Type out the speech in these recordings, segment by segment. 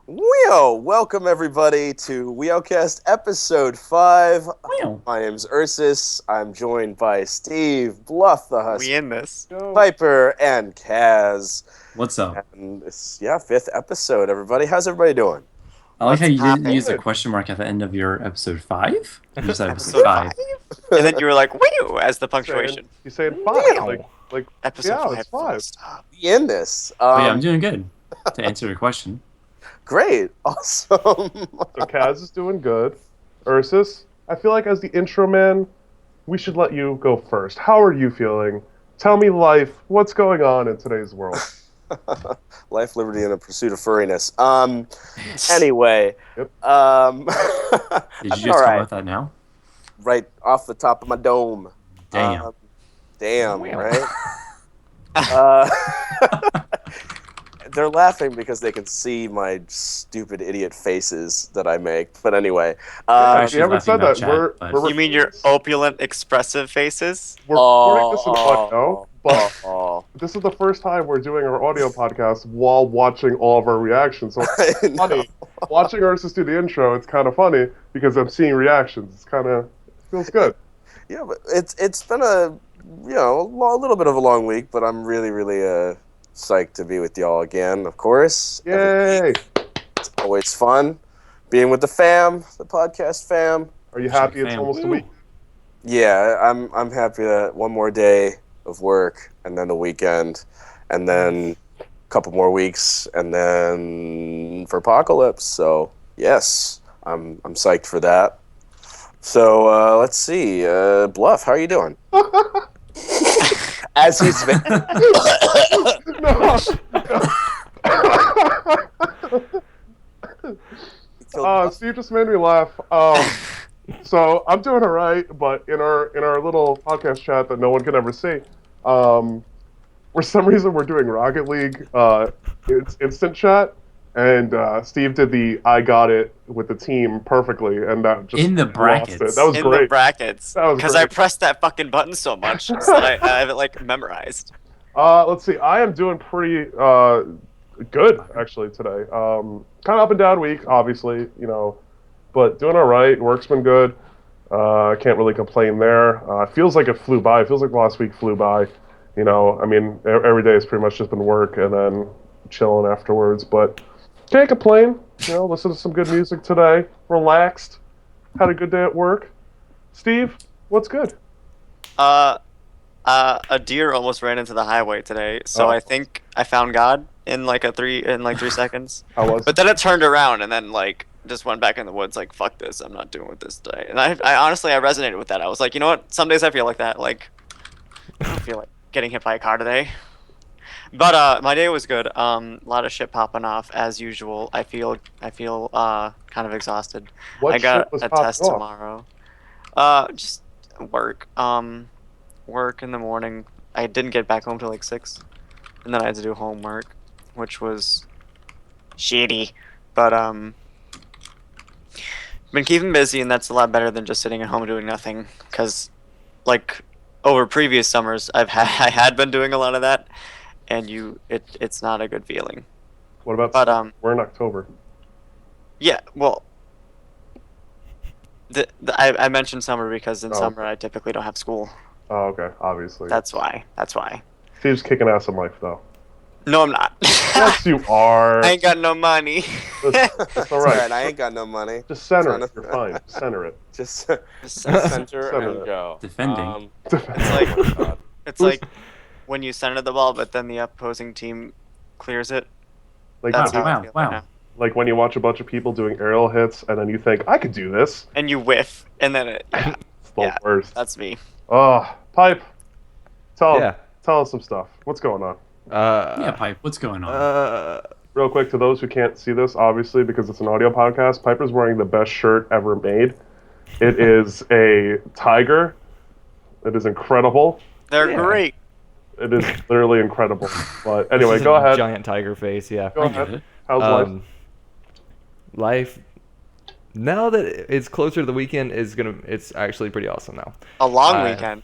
Welcome everybody to Weowcast episode 5. Wow. My name's Ursus. I'm joined by Steve, Bluff the Husky, We in this. Piper, and Kaz. What's up? And it's, 5th episode, everybody. How's everybody doing? I like how you didn't poppin'? use a question mark at the end of your episode 5. You just said episode Episode 5. And then you were like, "Woo!" as the punctuation. You say five. Wow. Like Episode yeah, 5. it's five. Stop. We in this. But yeah, I'm doing good. To answer your question. Great. Awesome. So Kaz is doing good. Ursus, I feel like as the intro man, we should let you go first. How are you feeling? Tell me life. What's going on in today's world? Life, liberty, and a pursuit of furriness. Anyway. Yep. I'm Did you just all talk right. about that now? Right off the top of my dome. Damn. Damn, Wow. right? uh, they're laughing because they can see my stupid idiot faces that I make. But anyway, Actually, we haven't laughing said about that. chat, but- You mean your opulent, expressive faces? We're recording this in audio, but oh, this is the first time we're doing our audio podcast while watching all of our reactions. So I it's know. funny. Watching Ursus do the intro, it's kind of funny because I'm seeing reactions. It's kind of feels good. Yeah, but it's been a little bit of a long week, but I'm really psyched to be with y'all again. Of course, Yay! it's always fun being with the fam, the podcast fam. Are you happy it's Fam. almost a week? Yeah, I'm happy that one more day of work and then the weekend and then a couple more weeks and then for Apocalypse. So yes, I'm psyched for that. So let's see, Bluff, how are you doing? As he's been. No. Steve just made me laugh. So I'm doing all right, but in our little podcast chat that no one can ever see, for some reason we're doing Rocket League. It's instant chat, and Steve did the "I got it" with the team perfectly, and that just In the lost brackets. it. That was In great. the brackets. That was Because I great. pressed that fucking button so much so that I have it like memorized. Let's see. I am doing pretty good actually today. Kind of up and down week, obviously, but doing all right. Work's been good. Can't really complain there. Feels like it flew by. It feels like last week flew by. I mean, every day has pretty much just been work and then chilling afterwards. But can't complain. Listen to some good music today. Relaxed. Had a good day at work. Steve, what's good? A deer almost ran into the highway today, so Oh. I think I found God in like 3 seconds. How was? But then it turned around and then like just went back in the woods like fuck this, I'm not doing with this today. And I honestly I resonated with that. I was like, you know what? Some days I feel like that. Like I don't feel like getting hit by a car today. But my day was good. A lot of shit popping off as usual. I feel kind of exhausted. What I got shit was a popping test off? tomorrow. Just work. Work in the morning. I didn't get back home till like 6, and then I had to do homework, which was shitty. But been keeping busy, and that's a lot better than just sitting at home doing nothing. Cause like over previous summers, I had been doing a lot of that, and it's not a good feeling. What about? But We're in October. yeah, well. I mentioned summer because in Oh. summer I typically don't have school. Oh, okay. Obviously. That's why. Steve's kicking ass in life, though. No, I'm not. Yes, you are. I ain't got no money. That's all All right. right, I ain't got no money. Just center Trying it. to- You're fine. Center it. Just Just center Center and it. go. Defending. It's like it's Who's- like when you center the ball, but then the opposing team clears it. Like, That's Wow, how I wow, feel wow. right now. like when you watch a bunch of people doing aerial hits, and then you think, I could do this. And you whiff, and then it. Yeah, It's the Yeah. worst. that's me. Oh, Pipe. Tell Yeah. us some stuff. What's going on? Yeah, Pipe, what's going on? Real quick, to those who can't see this, obviously, because it's an audio podcast, Piper's wearing the best shirt ever made. It is a tiger. It is incredible. They're Yeah. great. It is literally incredible. But anyway, This is go a ahead. Giant tiger face, yeah. Go I ahead. get it. How's life? Life. Now that it's closer to the weekend, it's actually pretty awesome now. A long Uh, weekend.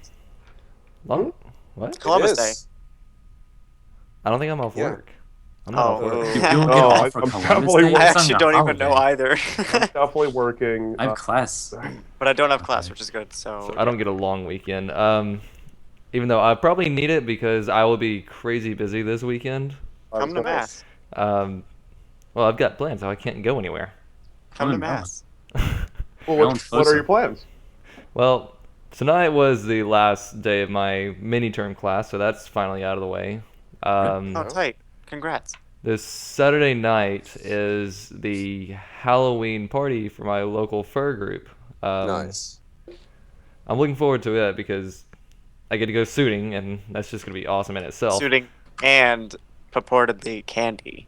Long? What? Columbus It Day. is. I don't think I'm off Yeah. work. I'm not Oh. at work. Dude, you'll get Oh, off for I'm Columbus definitely Day. I It's not actually even a don't even know holiday. either. I'm definitely working. I have class. But I don't have class, Okay. which is good. So, So I don't get a long weekend. Even though I probably need it because I will be crazy busy this weekend. come to mass. Well, I've got plans, so I can't go anywhere. Come to Come to mass. Well, Maryland's what are closer. your plans? Well, tonight was the last day of my mini-term class, so that's finally out of the way. Oh, tight. Congrats. This Saturday night is the Halloween party for my local fur group. Nice. I'm looking forward to it because I get to go shooting, and that's just going to be awesome in itself. Shooting and purportedly candy.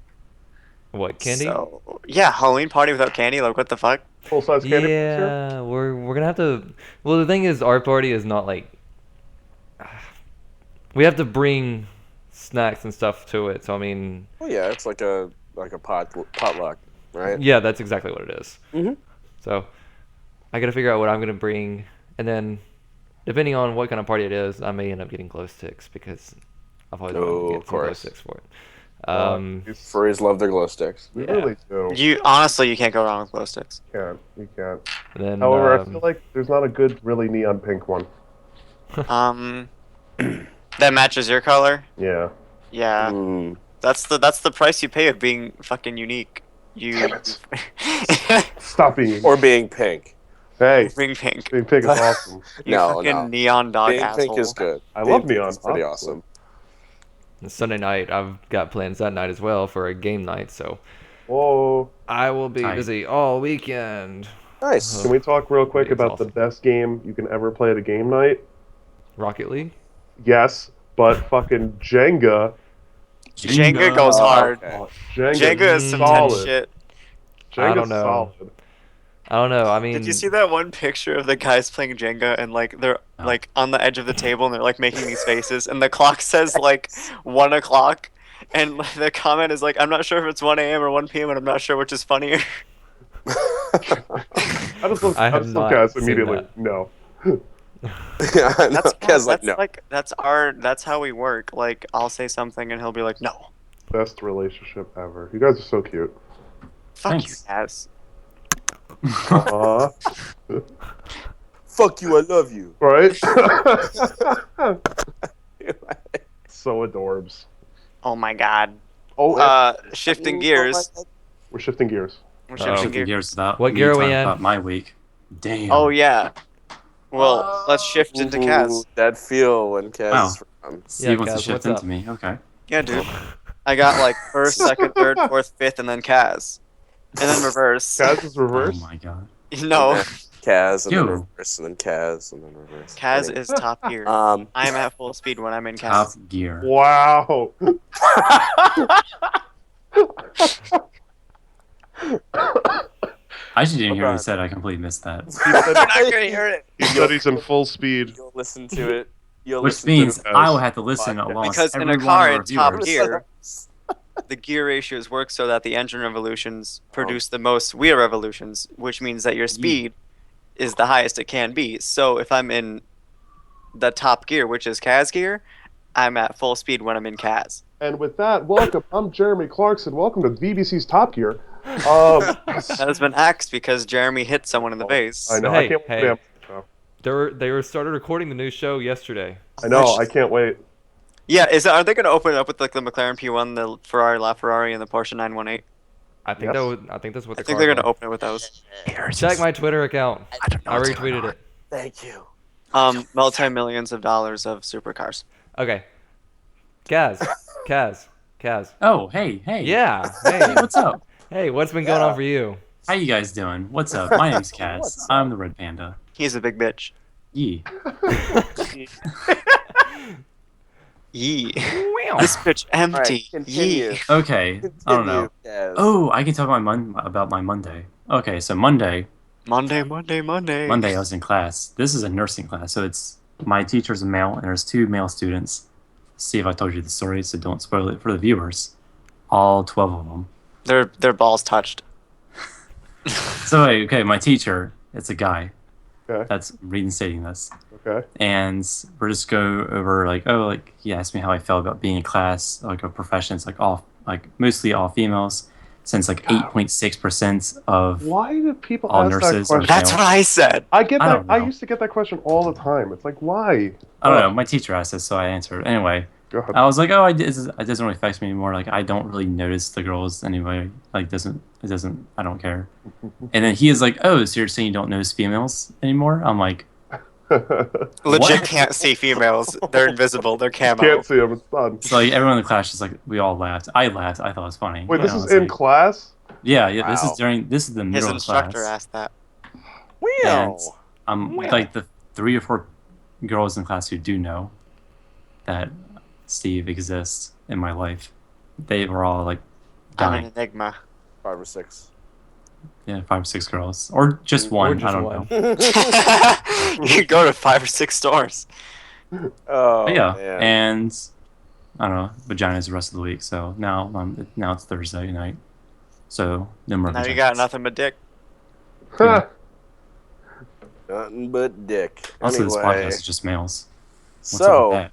What, candy? So, yeah, Halloween party without candy. Like, what the fuck? Full size candy this year? Yeah, we're gonna have to. Well, the thing is, our party is not like. We have to bring snacks and stuff to it. So I mean, Well, yeah, it's like a potluck, right? yeah, that's exactly what it is. Mhm. So I got to figure out what I'm gonna bring, and then depending on what kind of party it is, I may end up getting glow sticks because I've always wanted Oh, to of get some glow course. sticks for it. Furries love their glow sticks. We really do. You honestly, you can't go wrong with glow sticks. You can't. And then, However, I feel like there's not a good, really neon pink one. That matches your color. Yeah. Yeah, Mm. that's the price you pay of being fucking unique. You Stop being. Or being pink. Hey, being pink. being pink is awesome. You No, fucking no. neon dog Being asshole. pink is good. I Being love pink neon, is pretty obviously. awesome. Sunday night, I've got plans that night as well for a game night. So Whoa. I will be Tight. busy all weekend. Nice. Can we talk real quick It's about awesome. the best game you can ever play at a game night? Rocket League. Yes, but fucking Jenga. Jenga goes hard. Okay. Jenga is some solid. tense shit. I Jenga's don't know. solid. I don't know. I mean, Did you see that one picture of the guys playing Jenga and like they're Oh. like on the edge of the table and they're like making these faces and the clock says like 1 o'clock and the comment is like I'm not sure if it's 1 a.m. or 1 p.m. and I'm not sure which is funnier. I just look, I I have just look not at seen immediately. that. No. Yeah, I know. Kaz like, no. That's how we work. Like I'll say something and he'll be like no. Best relationship ever. You guys are so cute. Fuck Thanks. you, ass. Fuck you, I love you. Right? So adorbs. Oh my god. Oh, Shifting gears. we're shifting gears. We're Oh. shifting Shifting gears. gears about What me gear are we talking in? about my week. Damn. Oh yeah. Well, let's shift into Kaz. Ooh, that feel when Kaz Wow. is around. Steve wants Kaz, to shift what's into up? me. Okay. Yeah, dude. I got like first, second, third, fourth, fifth, and then Kaz. And then reverse. Kaz is reverse. Oh my god. No, Kaz, and then Yo. reverse, and then Kaz, and then reverse. Kaz Anyway. is top gear. Um, I am at full speed when I'm in Top Kaz. gear. Wow. I actually didn't hear what Okay. you said. I completely missed that. You're not gonna hear it He said he's in full speed. You'll listen to it. You'll Which listen means to I will have to listen podcast. along because with in a every car one in of top our viewers. gear, the gear ratios work so that the engine revolutions produce the most wheel revolutions, which means that your speed is the highest it can be. So if I'm in the top gear, which is Kaz gear, I'm at full speed when I'm in Kaz. And with that, welcome. I'm Jeremy Clarkson. Welcome to VBC's Top Gear. That has been axed because Jeremy hit someone in the face. I know. Hey, I can't hey. wait. They were started recording the new show yesterday. I know. I can't wait. Yeah, are they going to open it up with like the McLaren P1, the Ferrari LaFerrari, and the Porsche 918? I think Yes. I think that's what I the think car they're going to was. open it with those. Check my Twitter account. I don't know I what's going retweeted on. it. Thank you. Multi-millions of dollars of supercars. Okay. Kaz. Oh, hey. Yeah. Hey, Hey. what's up? Hey, what's been going on for you? How you guys doing? What's up? My name's Kaz. What's I'm the Red Panda. He's a big bitch. Yee. Yee. Wow. This bitch empty. Alright, continue. Yee. Okay. I don't know. Kaz. Oh, I can talk about my Monday. Okay, so Monday Monday. I was in class. This is a nursing class, so it's my teacher's a male, and there's 2 male students. See if I told you the story, so don't spoil it for the viewers. All 12 of them. Their balls touched. So okay, my teacher, it's a guy. Okay. That's reinstating this. Okay. And we're just go over like, he asked me how I felt about being in class, like a profession. It's like, oh, like mostly all females, since like 8.6% of Why do people all ask that nurses are question? That's male. what I said. I get I that. don't I know. used to get that question all the time. It's like, why? I don't know. My teacher asked this, so I answered. Anyway, Go ahead. I was like, oh, it doesn't really affect me anymore. Like, I don't really notice the girls anyway. Like, it doesn't, I don't care. And then he is like, oh, so you're saying you don't notice females anymore? I'm like, Legit What? can't see females. They're invisible. They're camo. Can't see them. It's done. so like everyone in the class just like, we all laughed. I laughed. I thought it was funny. Wait, You this know, is it's in like, class? Yeah. This Wow. is the His middle of instructor class. asked that. And Wow. like the 3 or 4 girls in class who do know that Steve exists in my life, they were all like I'm dying. an enigma. 5 or 6. Yeah, 5 or 6 girls, or just one. just I don't one. know. You go to 5 or 6 stores. Oh, But yeah, man. and I don't know. Vaginas the rest of the week. So now it's Thursday night. So no more. Now you vaginas. got nothing but dick. Huh. Nothing but dick. Also, this Anyway, podcast is just males. What's up so, with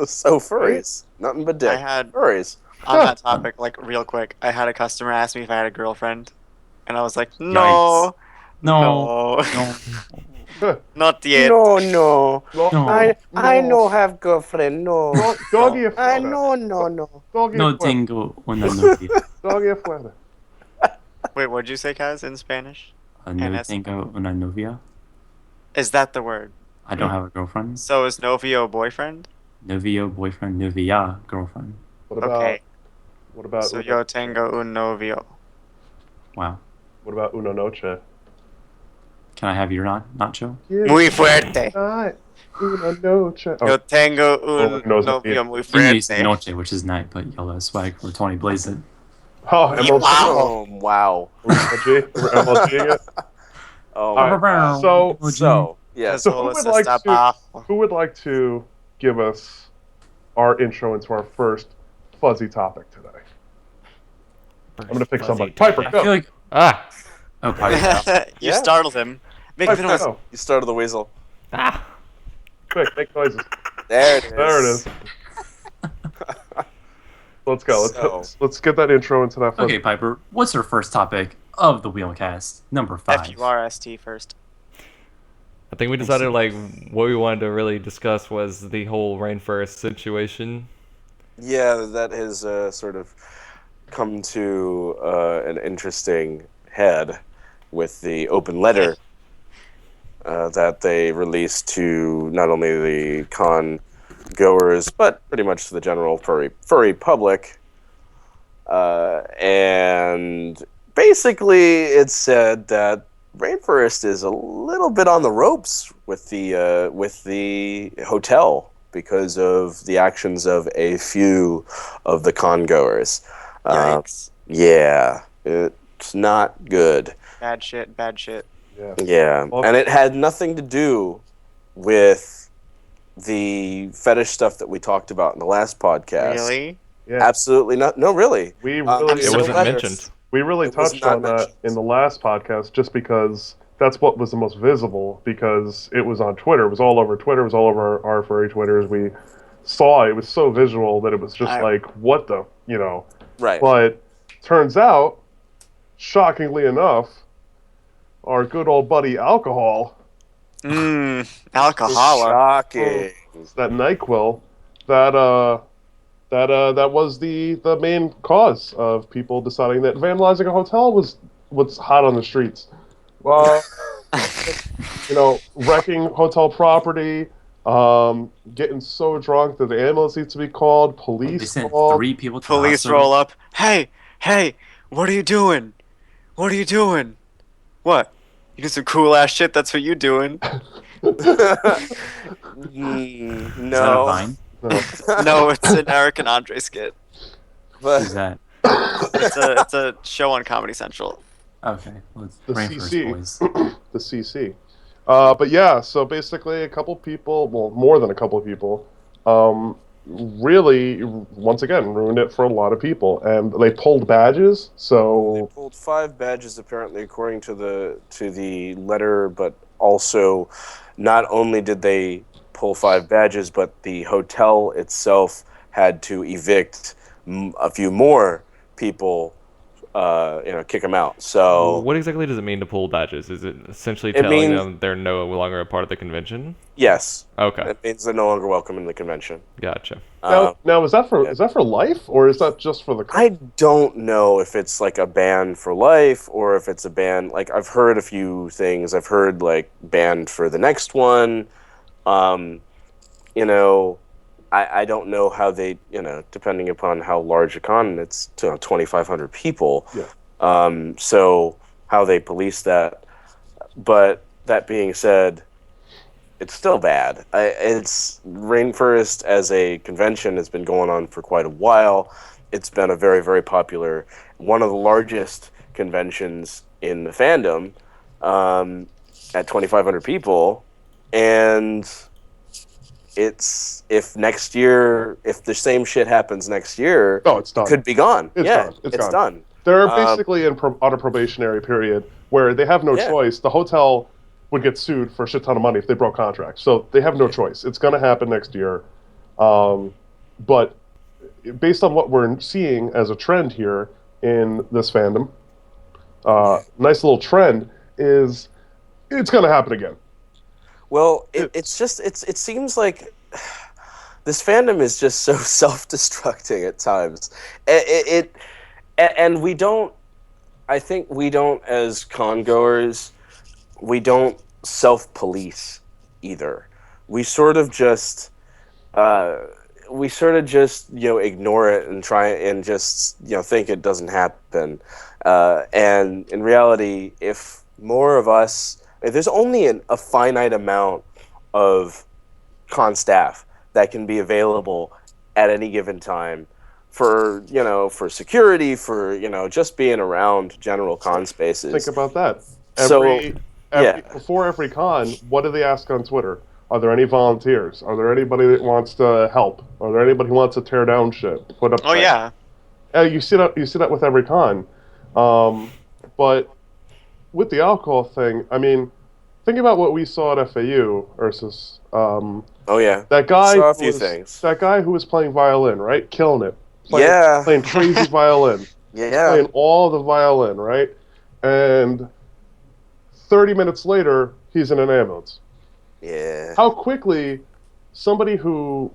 that? so furries. Nothing but dick. I had Furries. on that topic, like real quick, I had a customer ask me if I had a girlfriend, and I was like, no, No, no, no. not yet. No, no. No. I no have girlfriend. No. Doggy I afuera. no. Doggy No afuera. tengo una novia. Doggy afuera. Wait, what'd you say, Kaz, in Spanish? No that's- tengo una novia. Is that the word? I don't have a girlfriend. So is novio boyfriend? Novio, boyfriend, novia, girlfriend. What about? Okay. What about? So yo tengo un novio. Wow. What about Uno Noche? Can I have your nacho? Muy fuerte. Night. Uno Noche. Yo Oh, tengo Oh, un knows what novio it muy English fuerte. noche, which is night, but yellow swag for 20 blaze it. oh MLG. Wow. Wow. MLG. We're MLGing it. Oh, All my. right. So, So, yes. So who would like who would like to give us our intro into our first fuzzy topic today? I'm gonna pick somebody. Piper, I go. feel like Ah! oh, Piper. You Yeah. startled him. Make Piper, the noise. go. You started the weasel. Ah! Quick, make noises. There it is. There it is. Let's go. So- Let's get that intro into that. Okay, Piper. What's our first topic of the Weowcast? Number 5. FURST first. I think we decided like what we wanted to really discuss was the whole rainforest situation. Yeah, that has sort of come to an interesting head with the open letter that they released to not only the con goers, but pretty much to the general furry public. And basically it said that Rainforest is a little bit on the ropes with the hotel because of the actions of a few of the con goers. Yikes. Yeah, it's not good. Bad shit, bad shit. Yeah. Yeah, Well- and it had nothing to do with the fetish stuff that we talked about in the last podcast. Really? Yeah. Absolutely not. No, really. We I'm really, It so wasn't glad- mentioned. we really It was touched not on that mentioned. in the last podcast, just because that's what was the most visible. Because it was on Twitter. It was all over Twitter. It was all over our furry Twitters. We saw it. It was so visual that it was just like, what the, Right. But turns out, shockingly enough, our good old buddy alcohol, Alcohol. Shocking. that NyQuil, that was the main cause of people deciding that vandalizing a hotel was what's hot on the streets. Wrecking hotel property, getting so drunk that the ambulance needs to be called, They police sent called. 3 people to the Police hospital. roll up. Hey, what are you doing? What are you doing? What? You do some cool ass shit. That's what you doing. Mm, Is that a no. Vine? No, it's an Eric and Andre skit. Who's But that? It's a show on Comedy Central. Okay, well, it's The Rainforest CC. Boys. The CC. But yeah, so basically a couple people, well, more than a couple people, really, once again, ruined it for a lot of people. And they pulled badges, they so pulled 5 badges apparently according to the letter, but also not only did they pull 5 badges, but the hotel itself had to evict a few more people, kick them out. So What exactly does it mean to pull badges? Is it essentially it telling means them they're no longer a part of the convention? yes, Okay, it means they're no longer welcome in the convention. gotcha. Now is that Yeah. for life, or is that just for the I don't know if it's like a ban for life or if it's a ban. Like I've heard a few things. I've heard like banned for the next one. Um, you know, I don't know how they, depending upon how large a con, it's 2,500 people. Yeah. So how they police that. But that being said, it's still bad. It's Rainforest as a convention has been going on for quite a while. It's been a very, very popular, one of the largest conventions in the fandom, at 2,500 people, and if the same shit happens next year, Oh, it's done. it could be gone. It's yeah, done. it's done. They're Um, basically on a probationary period where they have no Yeah. choice. The hotel would get sued for a shit ton of money if they broke contracts. So they have no choice. It's going to happen next year. But based on what we're seeing as a trend here in this fandom, nice little trend is it's going to happen again. Well, it seems like this fandom is just so self-destructing at times. And we don't. I think we don't, as con goers, we don't self-police either. We sort of just. Ignore it and try and just think it doesn't happen. And in reality, if more of us, if there's only a finite amount of con staff that can be available at any given time for security, for just being around general con spaces. Think about that. Yeah. Before every con, what do they ask on Twitter? Are there any volunteers? Are there anybody that wants to help? Are there anybody who wants to tear down shit? Put up. Oh yeah. You see that. You see that with every con. But with the alcohol thing, I mean, think about what we saw at FAU, Ursus. Oh yeah. That guy. Saw a few things. That guy who was playing violin, right? Killing it. Yeah. Playing crazy violin. Yeah. Playing all the violin, right? And 30 minutes later, he's in an ambulance. Yeah. How quickly somebody who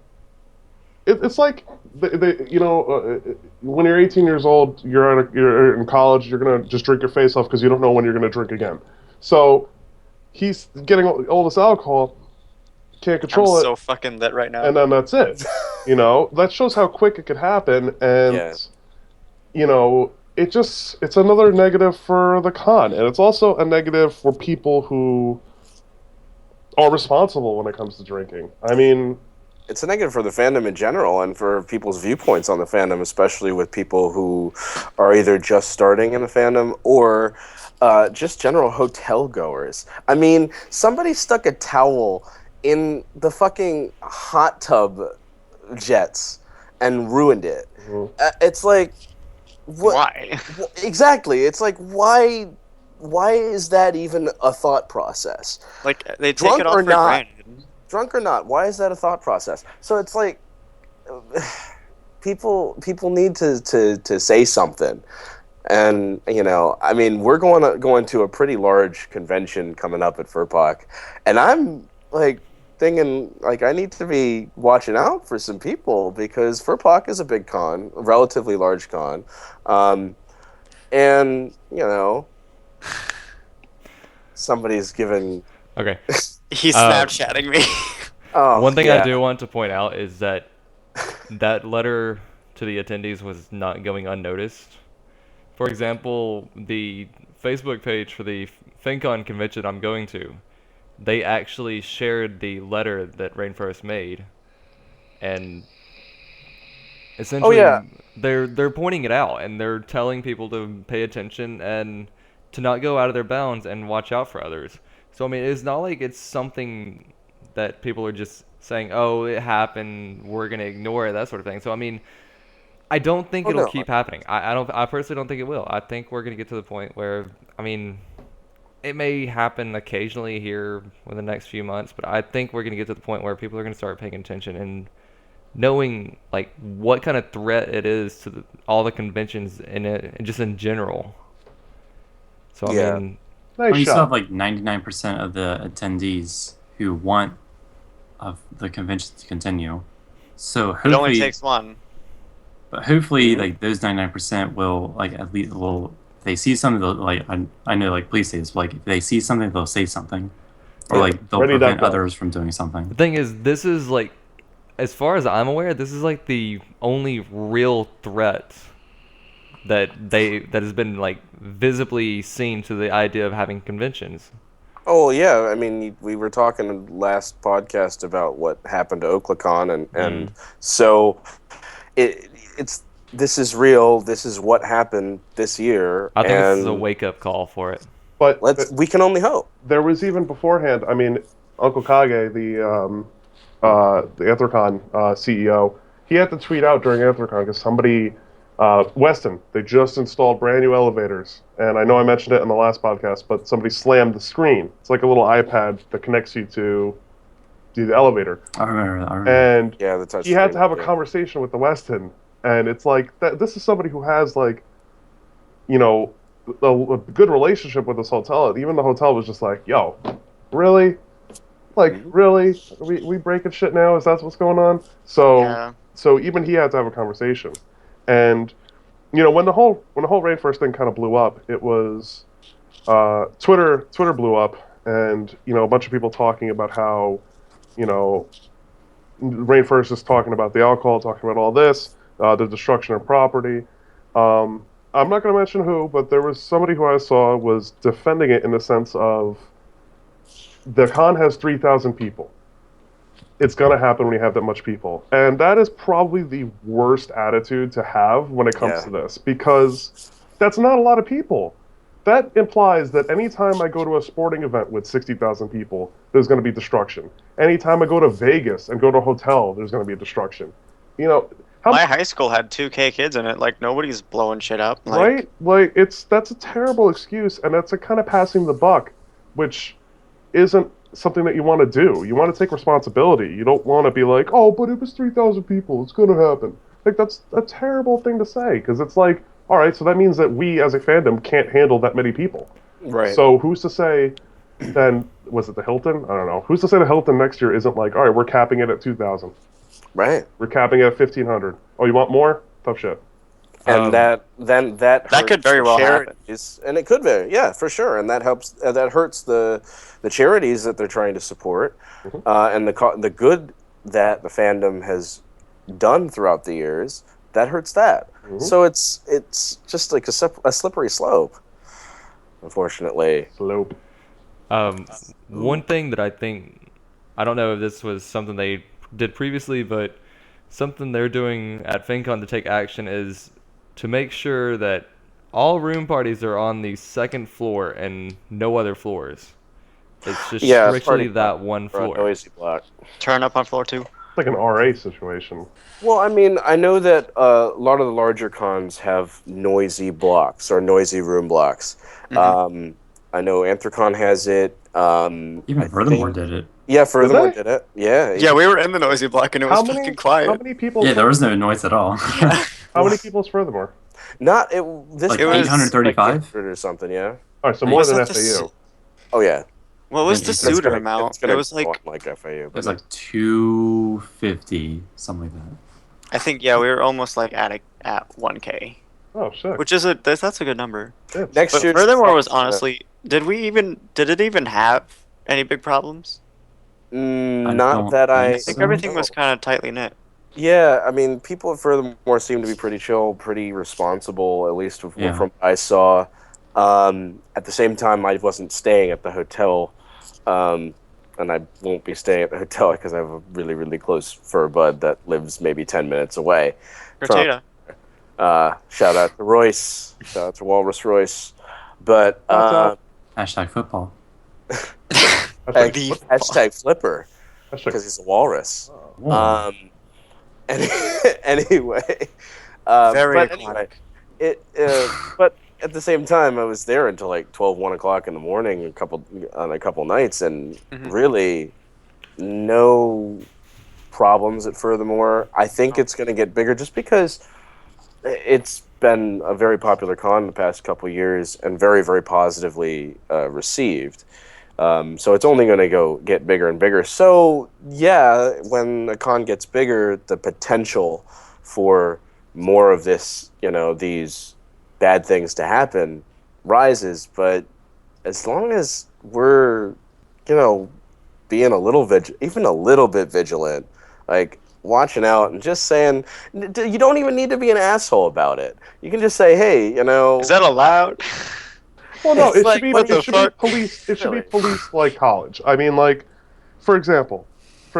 it's like when you're 18 years old, you're in college, you're gonna just drink your face off because you don't know when you're gonna drink again. So he's getting all this alcohol, can't control I'm it, so fucking lit right now. and then that's it. That shows how quick it could happen, and it's another negative for the con, and it's also a negative for people who are responsible when it comes to drinking. I mean, it's a negative for the fandom in general and for people's viewpoints on the fandom, especially with people who are either just starting in the fandom or just general hotel goers. I mean, somebody stuck a towel in the fucking hot tub jets and ruined it. Mhm. It's like, what? Why? Exactly. It's like, why is that even a thought process? Like they take Drunk it off or for not. granted. Drunk or not, why is that a thought process? So it's like people need to say something. And I mean, we're going to a pretty large convention coming up at FurPoc, and I'm like thinking like I need to be watching out for some people because FurPoc is a big con, a relatively large con, and somebody's giving. Okay. He's Snapchatting me. Oh, One thing yeah. I do want to point out is that that letter to the attendees was not going unnoticed. For example, the Facebook page for the FinCon convention I'm going to, they actually shared the letter that Rainforest made, and essentially yeah. they're pointing it out and they're telling people to pay attention and to not go out of their bounds and watch out for others. So I mean, it's not like it's something that people are just saying, "Oh, it happened, we're gonna ignore it," that sort of thing. So I mean, I don't think it'll keep happening. I personally don't think it will. I think we're gonna get to the point where, I mean, it may happen occasionally here in the next few months, but I think we're gonna get to the point where people are gonna start paying attention and knowing like what kind of threat it is to all the conventions in it and just in general. So I Yeah. mean, Nice You still shot. have like 99% of the attendees who want of the convention to continue. So It only hopefully, takes one. but hopefully, Mhm. like those 99% will like at least will if they see something they'll, like I know like police say this, but, like if they see something they'll say something, or Yeah. like they'll Ready, prevent duck, go. others from doing the something. thing is, this is like, as far as I'm aware, this is like the only real threat that has been like visibly seen to the idea of having conventions. Oh yeah, I mean, we were talking last podcast about what happened to Oaklicon, and so it's this is real. This is what happened this year, I think this is a and wake up call for it. But we can only hope. there was even beforehand. I mean, Uncle Kage, the Anthrocon CEO, he had to tweet out during Anthrocon because somebody, Weston, they just installed brand new elevators, and I know I mentioned it in the last podcast, but somebody slammed the screen. It's like a little iPad that connects you to the elevator, I remember that. I remember. and Yeah, the touch. he had to have a screen, yeah. conversation with the Weston, and it's like that. This is somebody who has like, you know, a good relationship with this hotel. Even the hotel was just like, "Yo, really? Like, really? We breaking shit now? Is that what's going on?" Yeah. So even he had to have a conversation, and you know, when the whole Rainforest thing kind of blew up, it was Twitter blew up, and you know, a bunch of people talking about how, you know, Rainforest is talking about the alcohol, talking about all this, the destruction of property. I'm not going to mention who, but there was somebody who I saw was defending it in the sense of the con has 3,000 people. It's going to happen when you have that much people. And that is probably the worst attitude to have when it comes Yeah. to this, because that's not a lot of people. That implies that anytime I go to a sporting event with 60,000 people, there's going to be destruction. Anytime I go to Vegas and go to a hotel, there's going to be destruction. You know, My high school had 2K kids in it. Like, nobody's blowing shit up. Like, right? Like that's a terrible excuse, and that's a kind of passing the buck, which isn't something that you want to do. You want to take responsibility. You don't want to be like, oh, but it was 3,000 people. It's going to happen. Like, that's a terrible thing to say, because it's like, all right, so that means that we as a fandom can't handle that many people. Right. So who's to say then, was it the Hilton? I don't know. Who's to say the Hilton next year isn't like, all right, we're capping it at 2,000. Right. We're capping it at 1,500. Oh, you want more? Tough shit. And that that hurts could very the well happen. charities, and it could very, yeah, for sure, and that helps. That hurts the charities that they're trying to support, and the good that the fandom has done throughout the years. That hurts that. So it's just like a slippery slope, unfortunately. Slope. One thing that I don't know if this was something they did previously, but something they're doing at FinCon to take action is to make sure that all room parties are on the second floor and no other floors. It's just strictly party that one for a floor. noisy block. turn up on floor 2. It's like an RA situation. Well, I mean, I know that a lot of the larger cons have noisy blocks or noisy room blocks. I know Anthrocon has it. Even Furthermore did it. Yeah, Furthermore they? did it. Yeah. Yeah, we were in the noisy block and it was How fucking many quiet. people? Yeah, there was no noise at all. How many people is Furthermore? Not it. This Like It was 835? or something. Yeah. All right, so Like, more was than that the FAU. Oh yeah. What was Yeah, the it's suitor gonna- amount? it's gonna It was go like, on like FAU. It was like 250, something like that. I think, yeah, we were almost like at 1K, Oh shit. which is that's a good number. Yeah. Next But year. furthermore was honestly, did it even have any big problems? Not don't that I think think So? everything was kind of tightly knit. Yeah, I mean, people at Furthermore seem to be pretty chill, pretty responsible, at least from Yeah. what I saw. At the same time, I wasn't staying at the hotel, and I won't be staying at the hotel because I have a really, really close fur bud that lives maybe 10 minutes away. Gratata. Shout out to Royce. Shout out to Walrus Royce. But What's up? Hashtag football. Hashtag The- hashtag Flipper hashtag- because he's a walrus. Whoa. Anyway, Very but anyway, but at the same time, I was there until like 12, 1 o'clock in the morning on a couple nights, and really no problems at Furthermore. I think it's going to get bigger just because it's been a very popular con the past couple of years and very, very positively received. So it's only going to get bigger and bigger. So yeah, when a con gets bigger, the potential for more of this, these bad things to happen rises. But as long as we're, being even a little bit vigilant, like watching out and just saying, you don't even need to be an asshole about it. You can just say, hey, Is that allowed? Well, no, It's it like, should be. what the It should be fuck? police. It should be Really? policed like college. I mean, like, for example,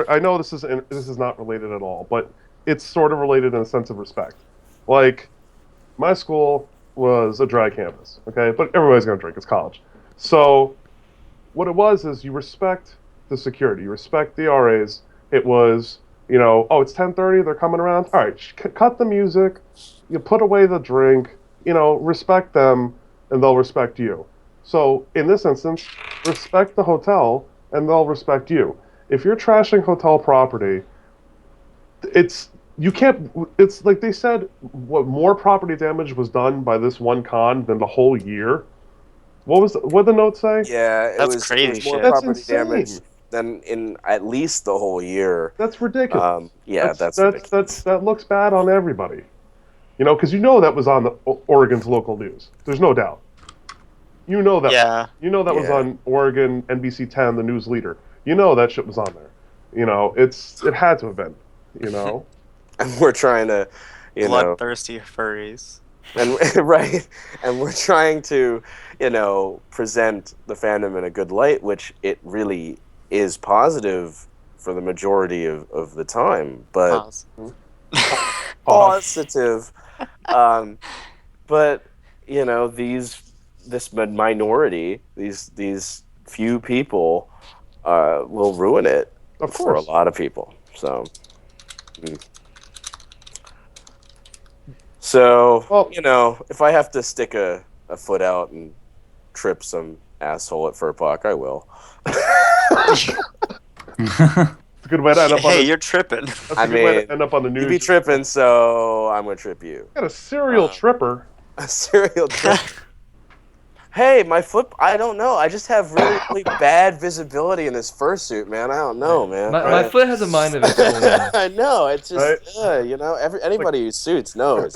I know this is not related at all, but it's sort of related in a sense of respect. Like, my school was a dry campus, okay, but everybody's gonna drink. It's college, so what it was is you respect the security, you respect the RAs. It was, oh, it's 10:30, they're coming around. All right, cut the music, you put away the drink, respect them, and they'll respect you. So in this instance, respect the hotel, and they'll respect you. If you're trashing hotel property, you can't. It's like they said, what more property damage was done by this one con than the whole year. What did the note say? Yeah, it That's was crazy more shit. That's property insane. damage than in at least the whole year. That's ridiculous. Yeah, that's ridiculous. That looks bad on everybody. Because that was on the Oregon's local news. There's no doubt. You know that. Yeah. That was Yeah. on Oregon NBC 10, the news leader. That shit was on there. It had to have been. And we're trying to, Bloodthirsty furries. and right, and we're trying to, present the fandom in a good light, which it really is positive for the majority of the time. But Pause. positive. But this minority, these few people, will ruin it Of for a course. lot of people. So, well, if I have to stick a foot out and trip some asshole at Furpok, I will. It's a good way to end up on Hey, the, you're tripping. that's a good way to end up on the news. You be tripping, so I'm gonna trip you. Got a serial tripper. A serial trip. Hey, my flip. I don't know. I just have really, really bad visibility in this fursuit, man. I don't know, man. My foot has a mind of its own. I know. It's just, Right? anybody who suits knows.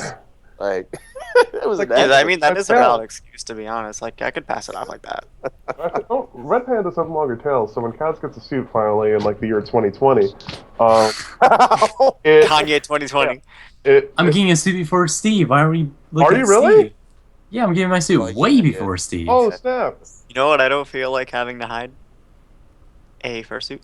Like, it was Like, an Yeah, I accident. mean, that I is a fell. valid excuse, to be honest. Like, I could pass it off like that. Red Pandas have longer tails, so when Kaz gets a suit finally in like the year 2020, Kanye 2020. I'm getting a suit before Steve. Why are we looking Are at you really? Steve? Yeah, I'm getting my suit Well, way yeah, before Steve. Oh snap! You know what I don't feel like having to hide? A fursuit.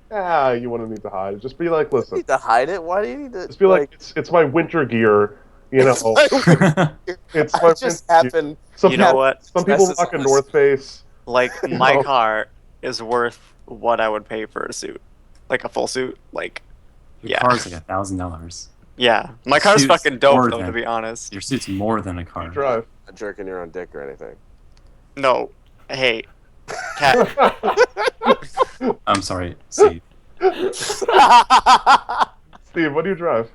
You wouldn't need to hide. Just be like, You listen. need to hide it. Why do you need to? Just be like, it's my winter gear. It's my It just winter gear. happened. Some You know people, what? Some people Stresses rock a on North Face. Like, You my know. car is worth what I would pay for a suit. Like, a full suit. Like, Your yeah. car's like $1,000. Yeah. My car's Suit's fucking dope, more though, to than- be honest. Your suit's more than a You car. drive. Not jerking your own dick or anything. No. Hey. Cat. I'm sorry, Steve. Steve, what do you drive?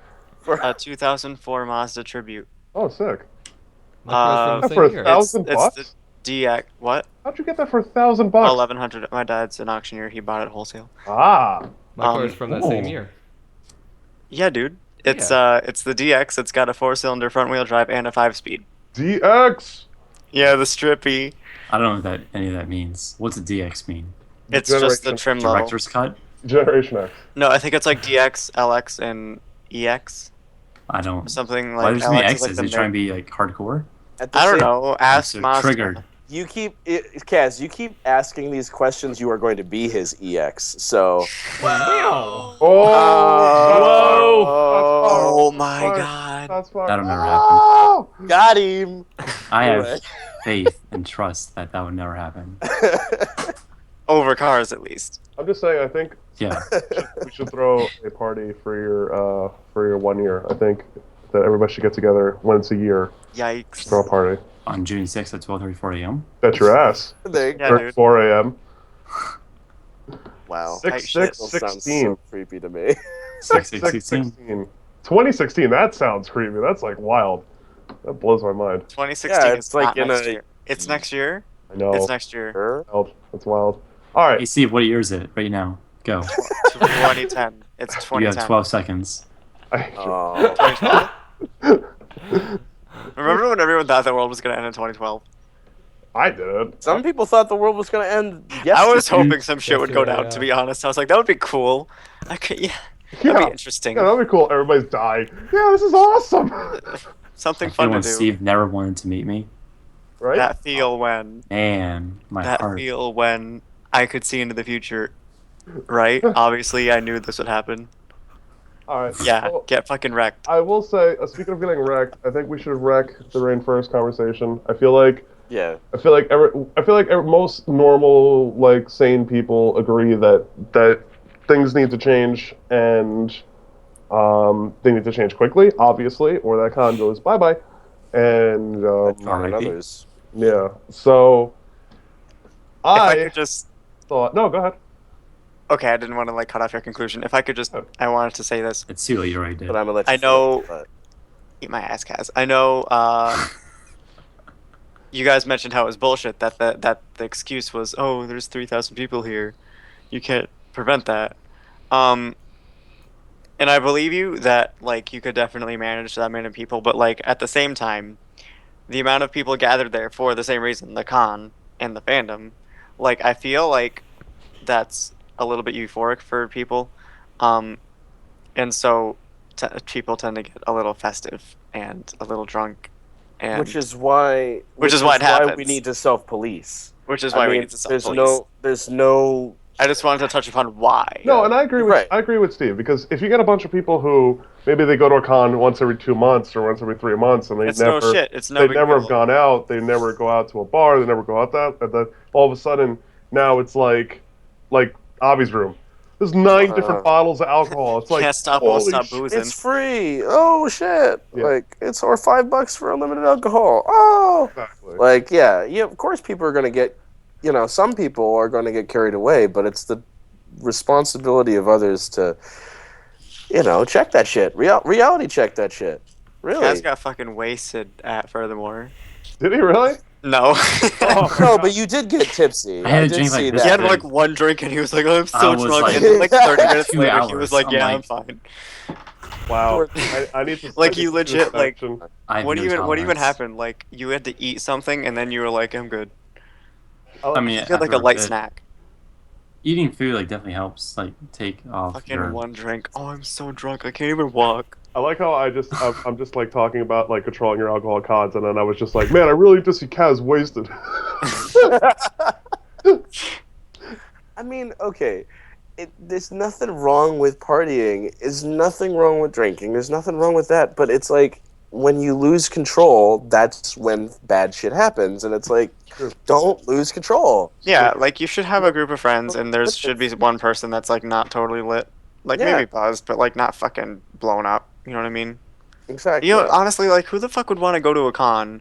A 2004 Mazda Tribute. Oh, sick. My car's from the For same year. $1,000 It's bucks? the DX. What? How'd you get that for $1,000 bucks? 1100. My dad's an auctioneer. He bought it wholesale. Ah, My car's Um, from that same ooh. year. Yeah, dude. It's Yeah. it's the DX. It's got a 4-cylinder front-wheel drive and a 5-speed. DX. Yeah, the strippy. I don't know what any of that means. What's a DX mean? It's just the Generation- trim level. Director's cut? Generation X. No, I think it's like DX, LX, and EX. I don't. Something Why like there's so many LX is X's? like the Are you trying to mid. be like hardcore? At the I don't same- know. Ask so Mazda. triggered. You keep, Kaz, you keep asking these questions. You are going to be his EX. So. Wow. Oh, Oh my Fuck. god. That's fucked. That'll never happen. Oh! Got him. I have Anyway. faith and trust that would never happen. Over cars, at least. I'm just saying. I think Yeah. we should throw a party for your 1 year. I think that everybody should get together once a year, Yikes. throw a party. On June 6th at 12:34 a.m. Bet your ass. There you Yeah, go. dude. 4 a.m. Wow. Tight shit. Still sounds 16. so creepy to me. 16. 2016, that sounds creepy. That's like wild. That blows my mind. 2016 Yeah, is it's like not in next a- year. It's next year. I know. It's next year. Sure. Wild. That's wild. All Hey, right. Steve, what year is it right now? Go. 2010. It's You have 2010. 12 seconds. Oh. 2012. Remember when everyone thought the world was gonna end in 2012? I did. Some people thought the world was going to end yesterday. I was hoping some shit would go Yesterday, down. To yeah. be honest, I was like, that would be cool. I could, yeah, that'd Yeah. be interesting. Yeah, that'd be cool. Everybody's dying. Yeah, this is awesome. Something I feel fun to when do. Steve never wanted to meet me. Right? That feel when Man, my that heart. feel when I could see into the future. Right? Obviously, I knew this would happen. All right. Yeah, Well, get fucking wrecked. I will say, speaking of getting wrecked, I think we should wreck the rain first conversation. I feel like Yeah. most normal, like sane people agree that things need to change and they need to change quickly, obviously, or that con goes bye bye. And And R.I.P. others. yeah, so If I I could just. thought no, go ahead. Okay, I didn't want to like cut off your conclusion. If I could just, I wanted to say this. It's too late, you already did. But I'm going to let you I know- finish, but- Eat my ass, Kaz. I know. You guys mentioned how it was bullshit. That the excuse was, oh, there's 3,000 people here. You can't prevent that. And I believe you that like you could definitely manage that many people, but like at the same time, the amount of people gathered there for the same reason, the con and the fandom, like I feel like that's a little bit euphoric for people, and so people tend to get a little festive and a little drunk, and Which is why Which is why it happens. we need to self-police. which is why I we mean, need to there's self-police. no I just wanted to touch upon why. No, and I agree with Right. Steve, because if you get a bunch of people who maybe they go to a con once every 2 months or once every 3 months and they It's never no shit. It's no they big never deal. have gone out, they never go out to a bar, they never go out that, and then all of a sudden now it's like Avi's room. There's 9 different bottles of alcohol. It's like Can't stop, won't holy stop shit. boozing. It's free. Oh shit! Yeah. Like it's or $5 for unlimited alcohol. Oh, Exactly. like yeah. Of course, people are gonna get, some people are gonna get carried away, but it's the responsibility of others to, check that shit. Reality check that shit. Really? Kaz got fucking wasted at furthermore. Did he really? No. Oh. No, but you did get tipsy. I had a did drink like see this He that. had like one drink and he was like, oh, I'm I so was drunk. like- And then like 30 minutes 2 later, he was hours. like, I'm yeah, like- I'm fine. Wow. I need to Like, I need you to legit, do like- action. I have What no even tolerance. happened? Like, you had to eat something and then you were like, I'm good. I mean, You had like a after light bit, snack. Eating food like definitely helps like take off Fucking your. one drink. Oh, I'm so drunk. I can't even walk. I like how I'm just like talking about like controlling your alcohol cons, and then I was just like, man, I really just see Kaz wasted. I mean, okay. There's nothing wrong with partying. There's nothing wrong with drinking. There's nothing wrong with that. But it's like when you lose control, that's when bad shit happens. And it's like, don't lose control. Yeah, like you should have a group of friends and there should be one person that's like not totally lit. Like Yeah. maybe buzzed, but like not fucking blown up. You know what I mean? Exactly. Honestly, like who the fuck would want to go to a con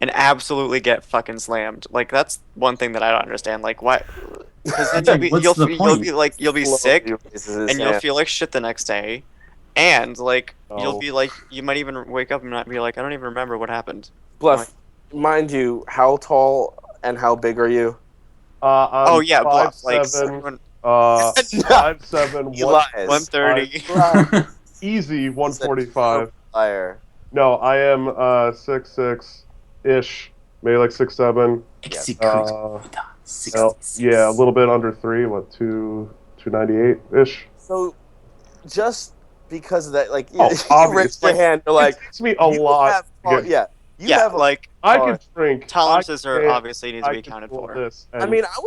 and absolutely get fucking slammed? Like that's one thing that I don't understand. Like why? Because then Like, what's the point? you'll be sick and you'll feel. feel like shit the next day, and like you'll Oh. be like you might even wake up and not be like I don't even remember what happened. Bluff, mind you, how tall and how big are you? I'm Oh yeah, bluff. Like 5'7", everyone- 5'7", He lies. 130. easy 145. Liar. No, I am 6'6" ish, maybe like 6'7". Yeah, a little bit under 3. What 298 ish. So, just because of that, like, Oh, you obvious. raised your hand, you're like, It takes me a you lot. have, to get- yeah, you Yeah, have a like I Oh, can drink. tolerances I are can- obviously need to I be can accounted do for. this, I and- mean, I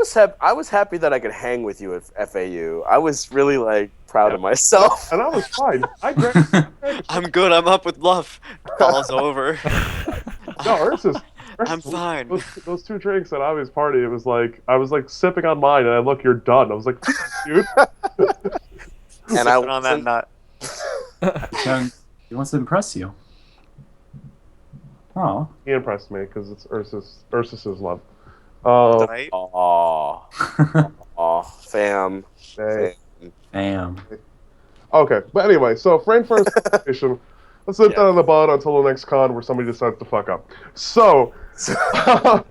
was happy that I could hang with you at FAU. I was really like proud of myself. and I was fine. I drank. I'm good. I'm up with bluff. Falls over. No, Ursus. I'm fine. Those 2 drinks at Avi's party, it was like I was like sipping on mine, and I look, you're done. I was like, dude. And I Sipping on that wasn't- nut. He wants to impress you. Oh. He impressed me because it's Ursus's love. Right? Aw. Aw. fam. Hey. Damn. Okay, but anyway, so frame first conversation. Let's nip Yeah. that in the bud until the next con where somebody decides to fuck up. So, so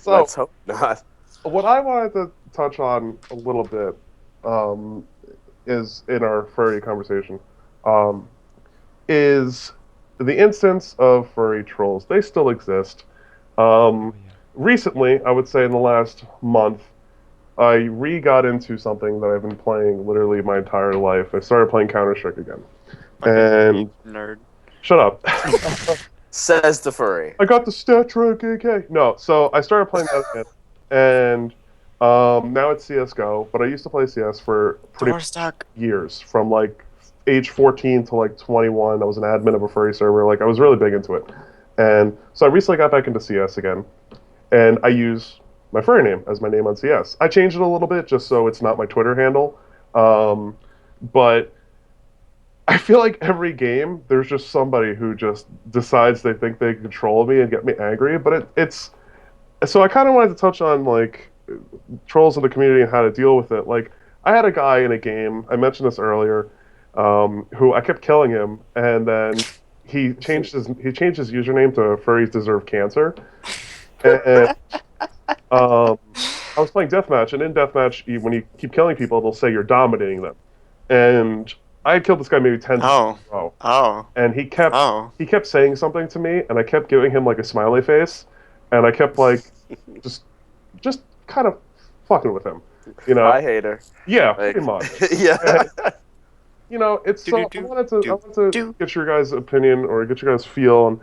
Let's hope not. what I wanted to touch on a little bit is in our furry conversation is the instance of furry trolls. They still exist. Recently, I would say in the last month, I got into something that I've been playing literally my entire life. I started playing Counter-Strike again. And Nerd. shut up. Says the furry. I got the stat rank AK. No, so I started playing that again, and now it's CS:GO. But I used to play CS for pretty Door stuck. years, from like age 14 to like 21. I was an admin of a furry server. Like I was really big into it, and so I recently got back into CS again, and I use my furry name as my name on CS. I changed it a little bit just so it's not my Twitter handle, but I feel like every game there's just somebody who just decides they think they control me and get me angry. But it's so I kind of wanted to touch on like trolls in the community and how to deal with it. Like I had a guy in a game, I mentioned this earlier, who I kept killing him, and then he changed his username to Furries Deserve Cancer. And I was playing deathmatch, and in deathmatch, when you keep killing people, they'll say you're dominating them. And I had killed this guy maybe 10 times in a row. Oh. And he kept Oh. saying something to me, and I kept giving him like a smiley face, and I kept like just kind of fucking with him, you know? I hate her. Yeah, Like, pretty much. yeah. You know, it's so I Do-do-do, wanted to get your guys' opinion or get your guys' feel on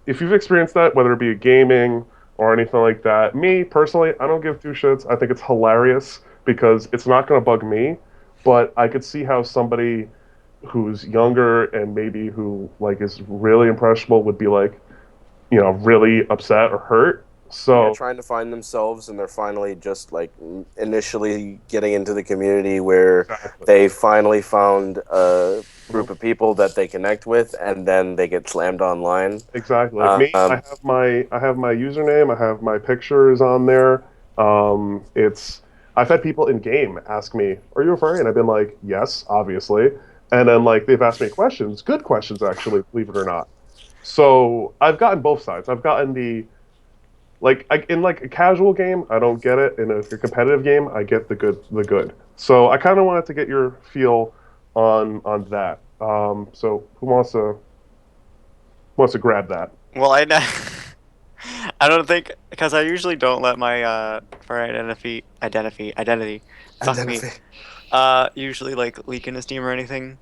if you've experienced that, whether it be gaming or anything like that. Me personally, I don't give two shits. I think it's hilarious because it's not going to bug me, but I could see how somebody who's younger and maybe who like is really impressionable would be like, you know, really upset or hurt. So Yeah, trying to find themselves, and they're finally just like initially getting into the community where Exactly. they finally found a group of people that they connect with, and then they get slammed online. Exactly. Like me, I have my username, I have my pictures on there. I've had people in game ask me, "Are you a furry?" And I've been like, "Yes, obviously." And then like they've asked me questions, good questions actually, believe it or not. So I've gotten both sides. I've gotten the in like a casual game, I don't get it. In a competitive game, I get the good. So I kind of wanted to get your feel on that. So who wants to grab that? Well, I don't think because I usually don't let my for identity fuck me usually like leak into Steam or anything.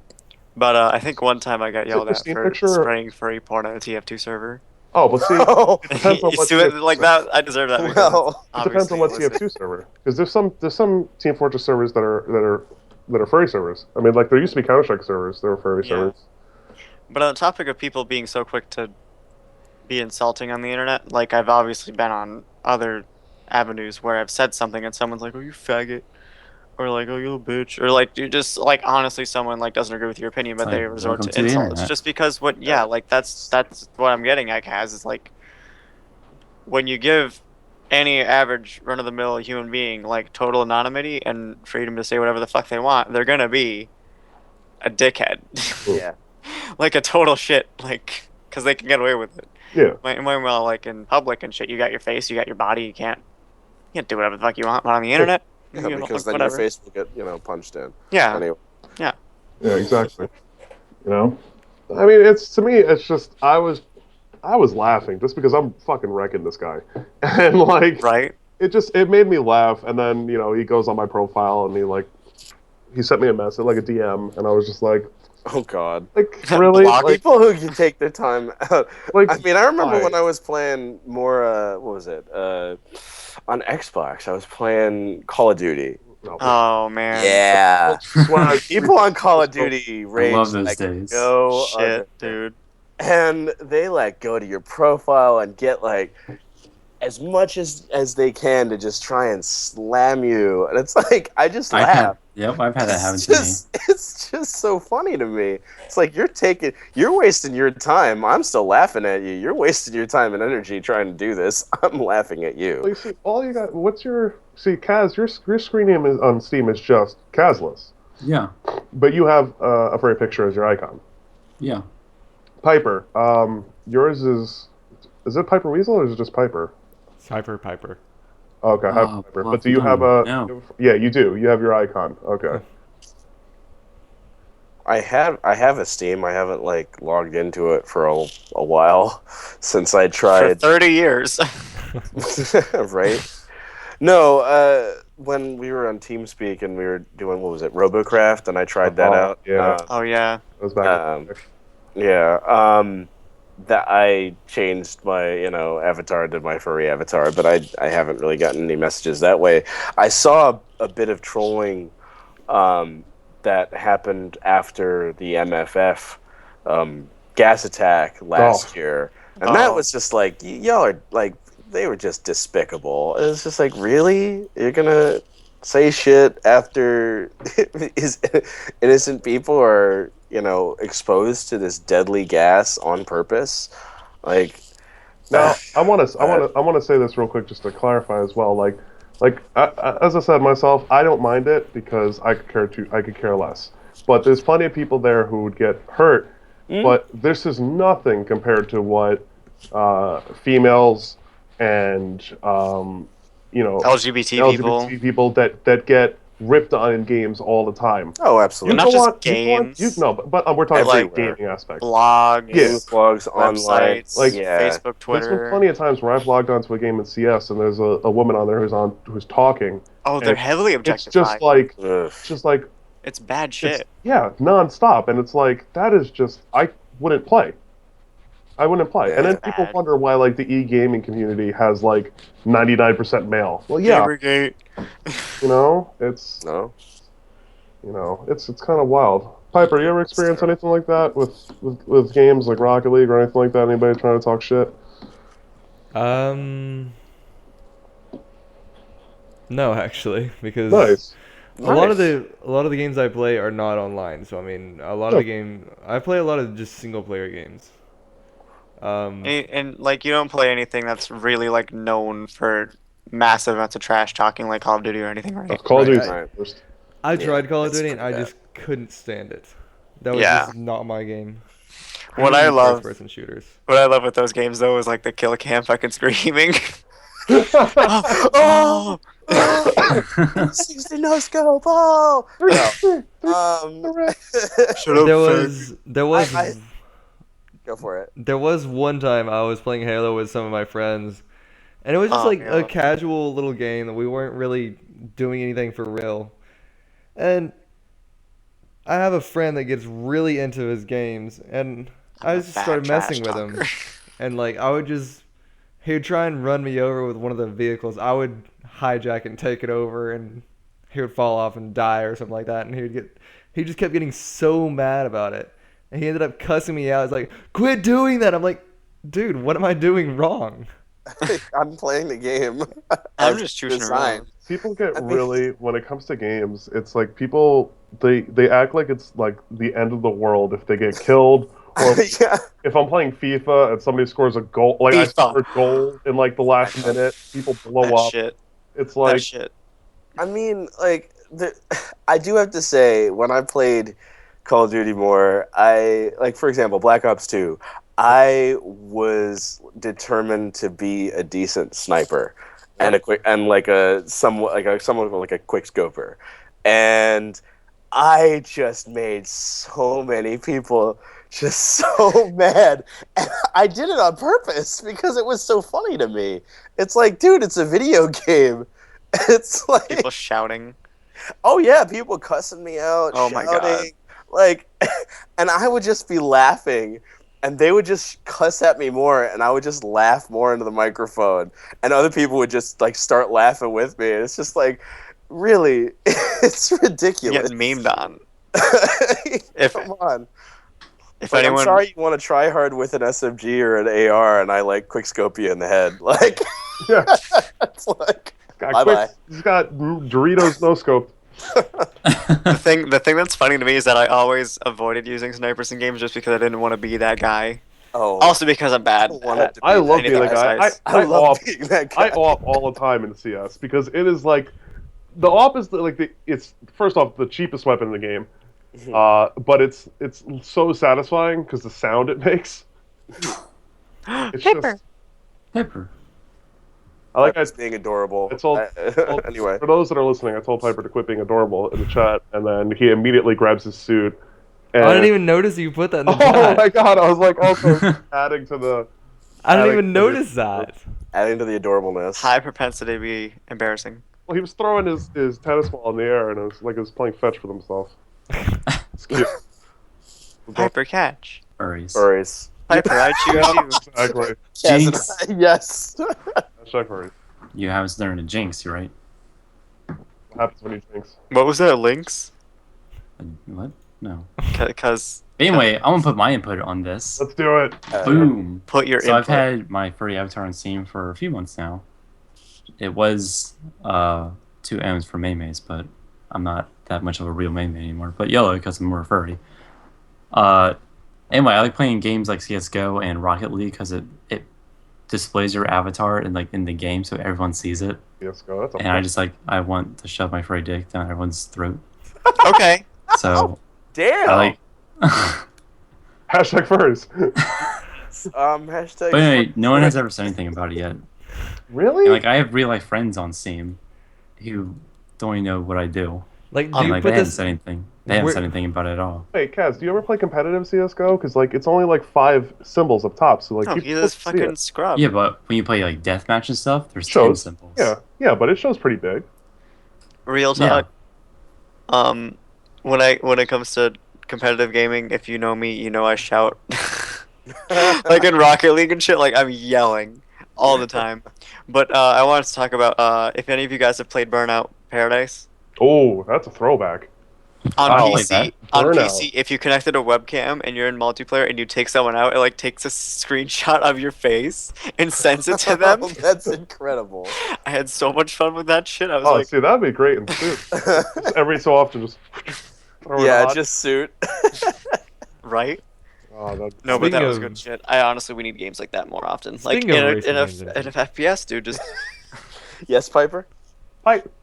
But I think one time I got yelled your at Steam for picture? spraying furry porn on a TF2 server. Oh, but see, Oh, it depends on You what do it like that. I deserve that. Because well, it depends on what obviously TF2 server. Because there's some Team Fortress servers that are furry servers. I mean, like there used to be Counter-Strike servers that were furry Yeah. servers. But on the topic of people being so quick to be insulting on the internet, like I've obviously been on other avenues where I've said something and someone's like, "Oh, you faggot," or like, "Oh, you little bitch," or like you just like honestly someone like doesn't agree with your opinion, but It's they like, resort welcome to to the insults internet. just because like that's what I'm getting at, Kaz, is like when you give any average run of the mill human being like total anonymity and freedom to say whatever the fuck they want, they're gonna be a dickhead. yeah. Like a total shit, like because they can get away with it. Yeah. Well, like in public and shit, you got your face, you got your body, you can't do whatever the fuck you want. But on the internet, Yeah, you know, because like, then your whatever. face will get, punched in. Yeah. Anyway. Yeah, exactly. You know, I mean, to me, it's just I was laughing just because I'm fucking wrecking this guy, and like Right. it made me laugh. And then he goes on my profile and he sent me a message like a DM, and I was just like Oh God. really Block like People who can take their time out. like I mean, I remember why? when I was playing more. What was it? On Xbox, I was playing Call of Duty. No. Oh man. Yeah. Swag. People on Call of Duty I rage love those like days. no Shit, other. dude. And they like go to your profile and get like as much as they can to just try and slam you, and it's like I just I laugh. Yep, I've had that happen It's to me. it's just so funny to me. It's like you're wasting your time. I'm still laughing at you. You're wasting your time and energy trying to do this. I'm laughing at Well, you. you see, all you got. Kaz? Your screen name on Steam is just Kazless, Yeah, but you have a furry picture as your icon. yeah. Piper. Yours is it Piper Weasel or is it just Piper? Cypher Piper. Okay, Oh, Piper. But Bluff do you have Moon. No. Yeah, you do. You have your icon. Okay. I have a Steam. I haven't like logged into it for a while since I For tried. 30 years. Right? No, when we were on TeamSpeak and we were doing what was it, Robocraft, and I tried that out. Yeah, Oh yeah. that was back. Um, yeah. That I changed my avatar to my furry avatar, but I haven't really gotten any messages that way. I saw a bit of trolling that happened after the MFF gas attack last year, and that was just like y'all are like they were just despicable. It was just like, really, you're gonna say shit after is innocent people are exposed to this deadly gas on purpose, like. Now, I want to say this real quick just to clarify as well. As I said myself, I don't mind it because I could care less. But there's plenty of people there who would get hurt. But this is nothing compared to what females and LGBT people that get ripped on in games all the time. Oh, absolutely. Not just games. But we're talking about Everywhere. gaming aspect. blogs, Blogs online, websites, yeah. Facebook, There's Twitter. been plenty of times where I've logged onto a game in CS and there's a woman on there who's talking. Oh, they're and heavily It's objectified. just like It's bad shit. nonstop, and it's like that is just I wouldn't play. I wouldn't play. And then people Bad. wonder why like the e-gaming community has like 99% male. Well, yeah, Gamergate. it's No. it's kind of wild. Piper, you ever experience anything like that with games like Rocket League or anything like that? Anybody trying to talk shit? No, actually, because Nice. a lot of the games I play are not online. So I mean, a lot of the game I play a lot of just single player games. And like you don't play anything that's really like known for massive amounts of trash talking like Call of Duty or anything, right? Call of Right, Duty right. first. I tried Call of it's Duty and I pretty just couldn't stand it. That was Yeah. just not my game. What I love, First-person shooters. what I love with those games though is like the kill cam fucking screaming. Oh! 60 no scope. Oh! No. Shut up, There was I- Go for it. there was one time I was playing Halo with some of my friends, and it was just Oh, like yeah. a casual little game that we weren't really doing anything for real. And I have a friend that gets really into his games, and I I'm a just bad started trash messing with him. talker. And like he would try and run me over with one of the vehicles. I would hijack and take it over, and he would fall off and die or something like that. And he just kept getting so mad about it. And he ended up cussing me out. He's like, "Quit doing that." I'm like, "Dude, what am I doing wrong?" I'm playing the game. I'm as just choosing designed. around. People get I mean- really when it comes to games. It's like people they act like it's like the end of the world if they get killed. Or Yeah. if I'm playing FIFA and somebody scores a goal, like I FIFA. scored a goal in like the last minute, people blow That up. shit. It's That like shit. I mean, like, I do have to say, when I played Call of Duty more, for example, Black Ops 2, I was determined to be a decent sniper and somewhat like a quick scoper, and I just made so many people just so mad, and I did it on purpose because it was so funny to me. It's like, dude, it's a video game. It's like, People shouting. oh yeah, people cussing me out, Oh my God. shouting, like, and I would just be laughing, and they would just cuss at me more, and I would just laugh more into the microphone, and other people would just like start laughing with me. And it's just like, really, it's You ridiculous. get memed on. Come on. If Like, anyone, I'm sorry you want to try hard with an SMG or an AR, and I like quickscope you in the head. Like, yeah, it's like, got bye-bye. He's got Doritos no scope. The thing that's funny to me is that I always avoided using snipers in games just because I didn't want to be that guy. Oh, Also because I'm bad. wanted to be I love anything being that guy. precise. I love op, being that guy. I op all the time in CS because it is like the op is it's first off the cheapest weapon in the game, but it's so satisfying because the sound it makes. It's Paper. Pepper. I like Piper's being adorable. I told Anyway, for those that are listening, I told Piper to quit being adorable in the chat, and then he immediately grabs his suit. And, I didn't even notice you put that in the Oh chat. my god! I was like also adding to the. I didn't adding even to the- notice that. adding to the adorableness. High propensity to be embarrassing. Well, he was throwing his tennis ball in the air, and it was like he was playing fetch with himself. It's cute. Piper catch. Furries. Furries. Piper, I choose you. Exactly. Jinx. Yes. Hashtag furry. You haven't learned to jinx, you're right. What happens when he drinks? What was that, Lynx? What? No. Because Anyway, I'm gonna put my input on this. Let's do it. Boom. put your So I've input. had my furry avatar on Steam for a few months now. It was 2 M's for Maymays, but I'm not that much of a real Maymay anymore. But yellow because I'm more furry. Anyway, I like playing games like CS:GO and Rocket League because it displays your avatar in the game so everyone sees it. Yes, go. That's a And I want to shove my furry dick down everyone's throat. Okay. So Damn. I like. Hashtag furries. Hashtag. But anyway, no one has ever said anything about it yet. Really? And, like, I have real life friends on Steam who don't even know what I do. Like, do And, you like, put they haven't this? said anything. They haven't Where- said anything about it at all. Hey, Kaz, do you ever play competitive CS:GO? Because like it's only like 5 symbols up top, so like No, you he's can this see fucking it. scrub. Yeah, but when you play like deathmatch and stuff, there's 10 Shows. symbols. Yeah, but it shows pretty big. Real Yeah. talk. When it comes to competitive gaming, if you know me, you know I shout. Like in Rocket League and shit, like I'm yelling all the time. But I wanted to talk about if any of you guys have played Burnout Paradise Oh, that's a throwback. on Wow. Like that? PC. On Burnout. PC, if you connected a webcam and you're in multiplayer and you take someone out, it like takes a screenshot of your face and sends it to them. That's incredible. I had so much fun with that shit. I was Oh, like, see, that'd be great in suit. Just every so often, just throw it Yeah, on. just suit. right? Oh, that, No, but that Speaking was of- good shit. I honestly, we need games like that more often. Like Speaking in of a, racing in a, games, in a FPS, dude. Just Yes, Piper.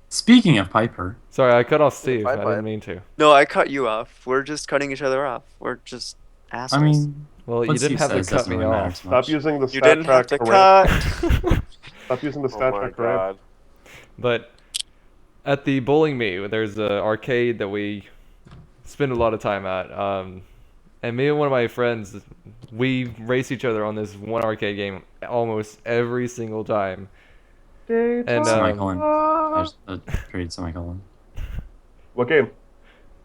Speaking of Piper, Sorry, I cut off Steve. I Bye-bye. didn't mean to. no, I cut you off. We're just cutting each other off. We're just assholes. I mean, Well, you what didn't Steve have to says cut doesn't me really matter off. too much. stop using the you stat didn't track have to to rant. cut. Stop using the Oh stat my track to rant. god. But at the bowling meet, there's an arcade that we spend a lot of time at. And me and one of my friends, we race each other on this one arcade game almost every single time. And Semicolon. I just created semicolon. What game?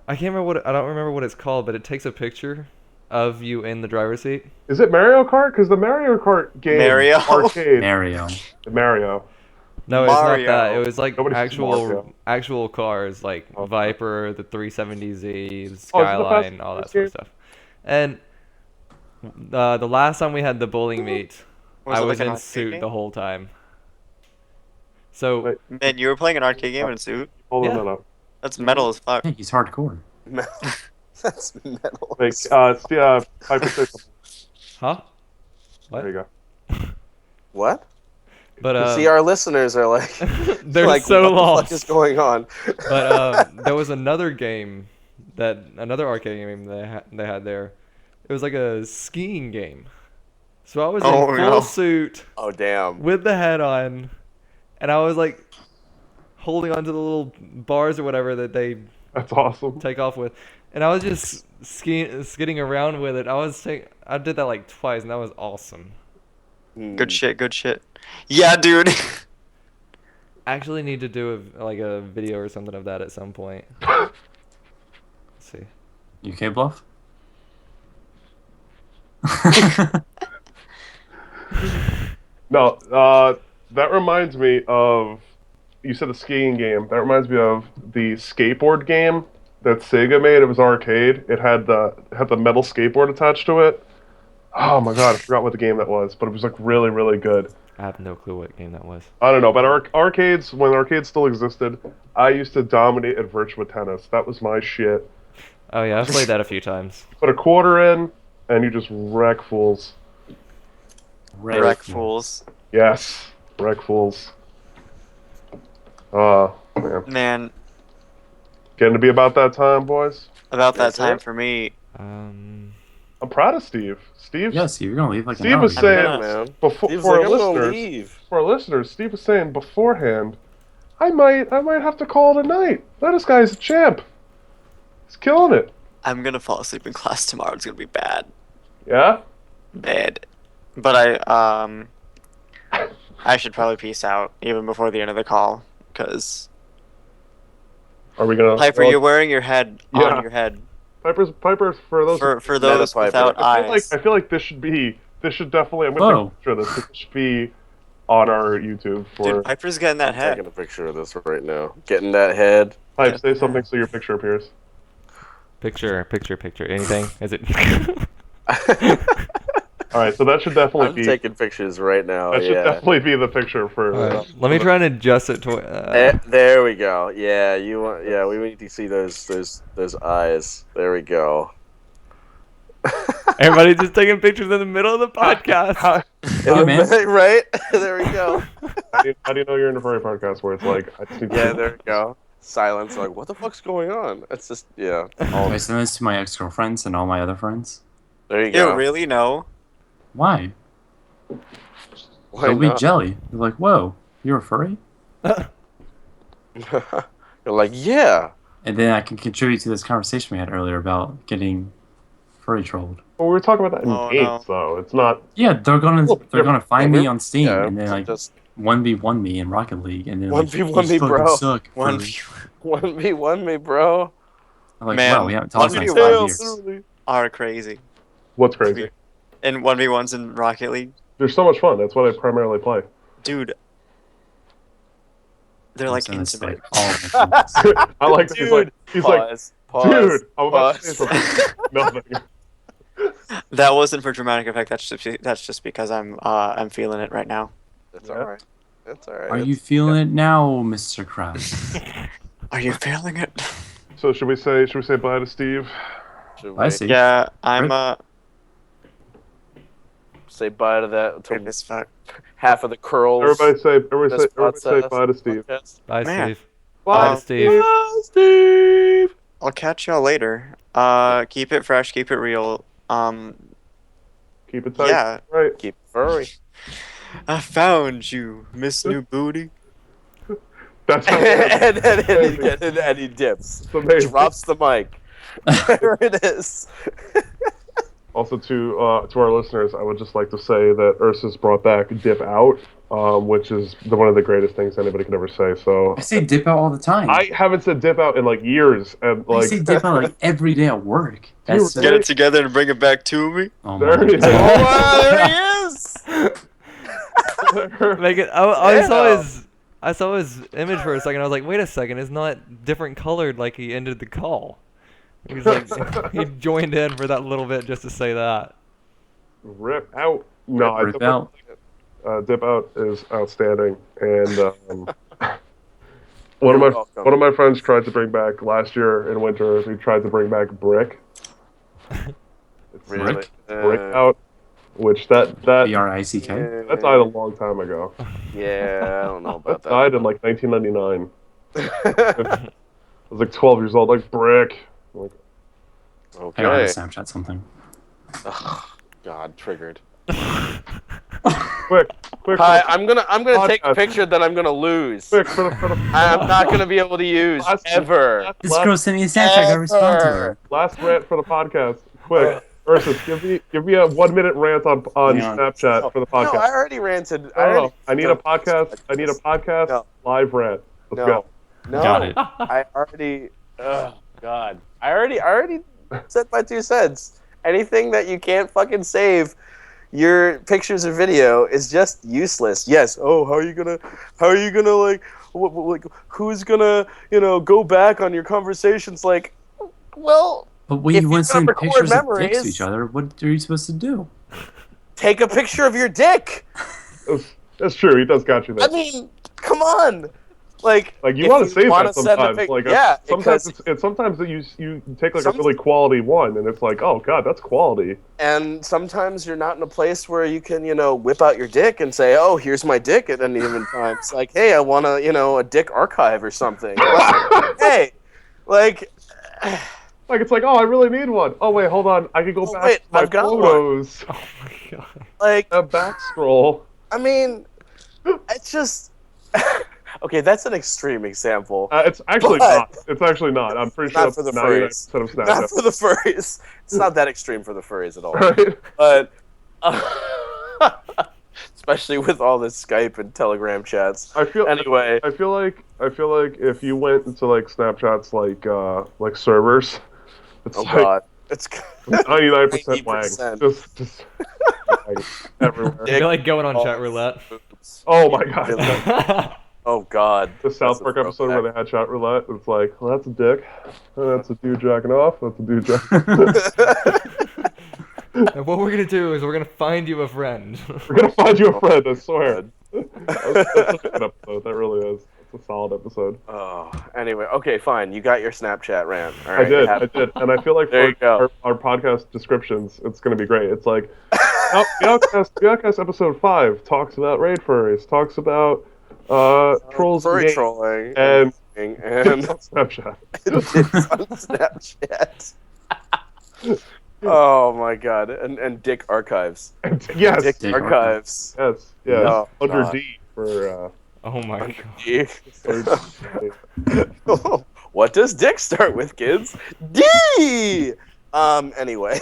I don't remember what it's called, but it takes a picture of you in the driver's seat. Is it Mario Kart? Because the Mario Kart game Mario. arcade. Mario. Mario. No, it's not Mario. that. It was like Nobody says Mario. actual cars, like Oh. Viper, the 370Z, the Oh, is it the Fast Skyline, all that and sort of Furious stuff. And the last time we had the bowling meet, Was I it like was an in arcade suit game? the whole time. So Wait. Man, you were playing an arcade game in a suit. Hold on, Yeah. no. That's metal as fuck. Hey, he's hardcore. That's metal. Like, Piper said something. huh? What? There you go. What? But See, our listeners are like, they're like, so what the lost. fuck is going on? But there was another game another arcade game they had there. It was like a skiing game. So I was in Oh, full no. suit Oh damn. with the hat on, and I was like holding onto the little bars or whatever that they That's awesome. take off with, and I was just skidding around with it. I did that like twice, and that was awesome. Good shit. Good shit. Yeah, dude. Actually, need to do a video or something of that at some point. Let's see. UK Bluff? No, that reminds me of. You said the skiing game. That reminds me of the skateboard game that Sega made. It was arcade. It had the metal skateboard attached to it. Oh my god, I forgot what the game that was, but it was like really, really good. I have no clue what game that was. I don't know, but arcades, when arcades still existed, I used to dominate at Virtua Tennis. That was my shit. Oh yeah, I've played that a few times. Put a quarter in, and you just wreck fools. Wreck fools. Yes, wreck fools. Man. Man, Getting to be about that time, boys. about that That's time it? for me. Um, I'm proud of Steve. Yes, you're gonna leave like an Steve hour was ago. saying Yeah, man. before Steve's for like, our I'm gonna listeners. leave. For our listeners, Steve was saying beforehand, I might have to call it a night. This guy's a champ. He's killing it. I'm gonna fall asleep in class tomorrow. It's gonna be bad. Yeah. Bad. But I should probably peace out even before the end of the call, because Are we gonna? Piper, well, you're wearing your head Yeah. on your head. Piper's for those. For those Piper. without eyes. I feel like this should definitely. I'm gonna take a picture of this. This should be on our YouTube for. Dude, Piper's getting that head. Taking a picture of this right now. Getting that head. Pipe, say something so your picture appears. picture. Anything? Is it? All right, so that should definitely I'm be. taking pictures right now. That should Yeah. definitely be the picture for. Alright, let me try and adjust it to. There we go. Yeah, you want. Yeah, we need to see those eyes. There we go. Everybody just taking pictures in the middle of the podcast. Yeah, man. Right? There we go. How do you know you're in a furry podcast where it's like I just need to Yeah, there we go. Silence. Like, what the fuck's going on? It's just, yeah. I send this to my ex-girlfriends and all my other friends. There you You go. really know? Why? Why They'll be not? jelly. They're like, whoa, you're a furry? You're like, yeah. And then I can contribute to this conversation we had earlier about getting furry trolled. Well, we were talking about that in Oh, games, no. though. It's not. Yeah, they're gonna find Yeah, me on Steam Yeah, and then like just 1v1 me in Rocket League and then like, 1v1 you me, fucking bro. suck, One furry. 1v1 me, bro. I'm like, Man, wow, we haven't talked in like 5 1v1s years. are crazy. What's crazy? And 1v1s in Rocket League. They're so much fun. That's what I primarily play. Dude. They're I'm like saying this, intimate. like, all my friends. I like that. He's like, Pause. Pause. dude, I'm about to Pause. say something. Nothing. That wasn't for dramatic effect. That's just because I'm feeling it right now. That's Yeah. alright. That's alright. Are you feeling it now, Mr. Krabs? Are you feeling it? So should we say bye to Steve? Should I we see. Yeah, I'm say bye to that? weird To as fuck. half of the curls. Everybody say this bye to Steve. podcast. Bye, Man. Steve. Bye, Bye, Steve. Bye, Steve. I'll catch y'all later. Keep it fresh, keep it real. Keep it tight. Yeah. Right. Keep furry. I found you, Miss New Booty. That's how and he dips. It's amazing. Drops the mic. There it is. Also, to our listeners, I would just like to say that Ursus brought back Dip Out, which is one of the greatest things anybody could ever say. So I say dip out all the time. I haven't said Dip Out in like years, and I like say dip out like every day at work. That's Dude, Get it together and bring it back to me. oh there my it is. God. Oh, wow, there he is. Make it. I saw Yeah. his. I saw his image for a second. I was like, wait a second, it's not different colored like he ended the call. He was like, he joined in for that little bit just to say that. Rip Out. No, I Rip out. Dip Out is outstanding, and You're one welcome. of my friends tried to bring back last year in winter. He tried to bring back Brick. It's Really? Rick? Brick Out, which that BRICK. that died a long time ago. Yeah, I don't know about That died in like 1999. I was like 12 years old. Like Brick. I'm like, Okay. I gotta Snapchat something. Ugh, God, triggered. quick. Hi, I'm gonna take a Podcast. picture that I'm gonna lose. Quick for the I'm not gonna be able to use ever. This girl sent me a Snapchat. I gotta respond to her. Last rant for the podcast. Quick, Ursus, give me a 1 minute rant on Yeah. Snapchat for the No, podcast. I already ranted. No. I need a podcast. I need a podcast No. live rant. Let's No. go. No, Got it. I already. Oh God, I already said my 2 cents. Anything that you can't fucking save your pictures or video is just useless. Yes. Oh, how are you gonna like, who's gonna, go back on your conversations? Like, well, But when If you you want to don't send record pictures of dicks to memories- each other, what are you supposed to do? take a picture of your dick. That's true. He does got you there. I mean, come on. Like you if want to save wanna that send a sometimes. pic- Like yeah, sometimes because sometimes that you take like a some- really quality one, and it's like, oh god, that's quality. and sometimes you're not in a place where you can, whip out your dick and say, "Oh, here's my dick" at any given time. It's like, "Hey, I want a dick archive or something." Like, hey, like, Like it's like, oh, I really need one. Oh wait, hold on, I can go back wait, to my I've got one. photos. Oh my god. like, A back scroll. I mean, it's just okay. That's an extreme example. It's actually But- not. It's actually not. I'm pretty sure Not that's for the 99% of Not Snapchat. for the furries. It's not that extreme for the furries at all. Right? But especially with all this Skype and Telegram chats. Anyway, I feel like if you went into like Snapchat's like servers, it's oh like god, it's 99% wang. 90%. Just wang everywhere. I feel like going on Dick, chat roulette. Oh my god. Really? Oh god. The South That's a Park episode where throwback. they had chat roulette, it's like, well, that's a dick. That's a dude jacking off. That's a dude jacking And what we're gonna do is we're gonna find you a friend. We're gonna find you a friend, I swear. That's a good episode. That really is. It's a solid episode. Oh, anyway, okay, fine. You got your Snapchat rant. All right, I did, and I feel like There you for go. our podcast descriptions, it's going to be great. It's like, Weowcast episode 5 talks about raid furries, talks about trolls furry and trolling and and Snapchat. dicks on Snapchat. Oh my god, and dick archives. And, yes, Dick Dick archives. yes, Oh, under God. D for. Oh my god. What does dick start with, kids? D. Anyway,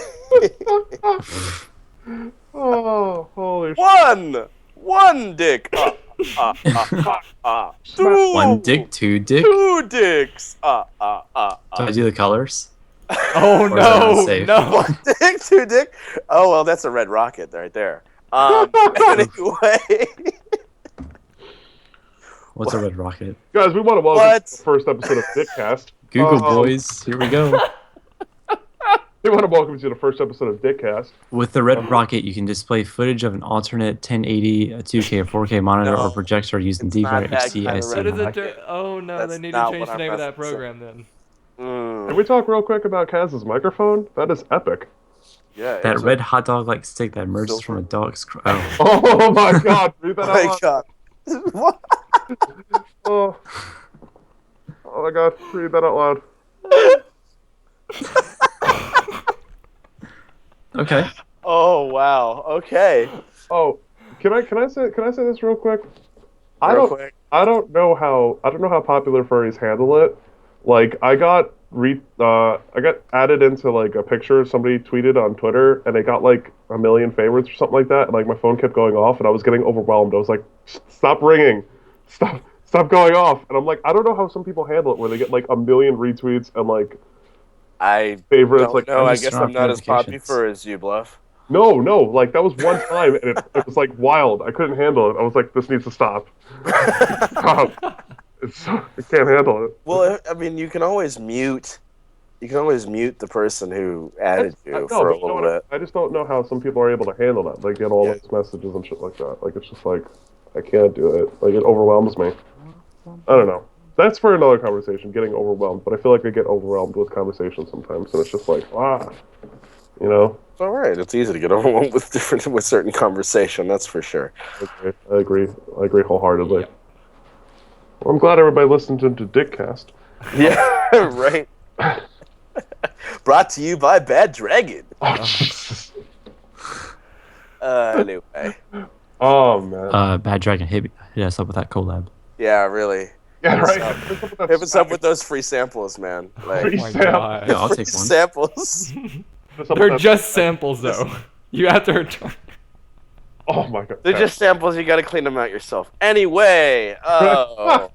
Oh, holy shit! one dick. Two. One dick, two dick. Two dicks. Do I do the colors? Oh Or is that no, safe? no. One dick, two dick. Oh well, that's a red rocket right there. Anyway. What's a red rocket? Guys, we want to welcome What? to the first episode of Dickcast. Google boys, here we go. We want to welcome you to the first episode of Dickcast. With the red rocket, you can display footage of an alternate 1080, a 2K, or 4K monitor No, or projector using it's not DVR that XD kind of IC. That is a rocket. oh no, That's they need to not change what the I'm name of that referencing. program then. Can we talk real quick about Kaz's microphone? That is epic. Yeah. That it's red hot dog like stick that emerges from a dog's. Oh. Oh my god, read that Oh my out god. What? loud. Oh my god, read that out loud. Okay. Oh wow. Okay. Oh, can I say this real quick? Real quick. I don't know how popular furries handle it. Like I got added into like a picture somebody tweeted on Twitter, and it got like 1 million favorites or something like that. And like my phone kept going off, and I was getting overwhelmed. I was like, "Stop ringing, stop going off." And I'm like, I don't know how some people handle it, where they get like 1 million retweets and like I favorites. don't Like, know. I just guess turn I'm off not as notifications. popular as you, Bluff. no, like that was one time, and it was like wild. I couldn't handle it. I was like, this needs to stop. Stop. I can't handle it. Well, I mean, you can always mute. You can always mute the person who added I you know, for a but you know little what? bit. I just don't know how some people are able to handle that. They get all Yeah. those messages and shit like that. Like it's just like I can't do it. Like it overwhelms me. I don't know. That's for another conversation. Getting overwhelmed, but I feel like I get overwhelmed with conversations sometimes, and it's just like you know. It's all right. It's easy to get overwhelmed with certain conversation. That's for sure. I agree wholeheartedly. Well, I'm glad everybody listened to Dickcast. Yeah. Right. Brought to you by Bad Dragon. Anyway. Oh man. Bad Dragon, hit us up with that collab. Yeah. Really. Yeah, What's right. up? What's up with that Hit us up snack? with those free samples, man. Like Free Oh my sample. god. Yeah, I'll free take one. samples. What's up They're with that- just samples though. You have to return. Oh my god. They're just samples. You got to clean them out yourself. Anyway. Oh.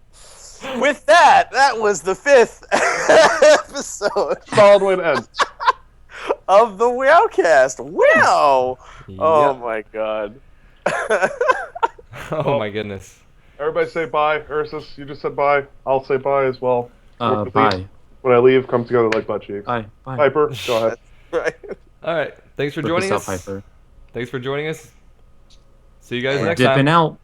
With that was the 5th episode solid way to end. of the Weowcast. Wow. Oh Yep. my god. Oh my goodness. Everybody say bye. Ursus, you just said bye. I'll say bye as well. Bye. When I leave, come together like butt cheeks. Bye. Bye. Piper, go ahead. Right. All right. Thanks for Rip joining us out, us. Piper. Thanks for joining us. See you guys We're next dipping time. out.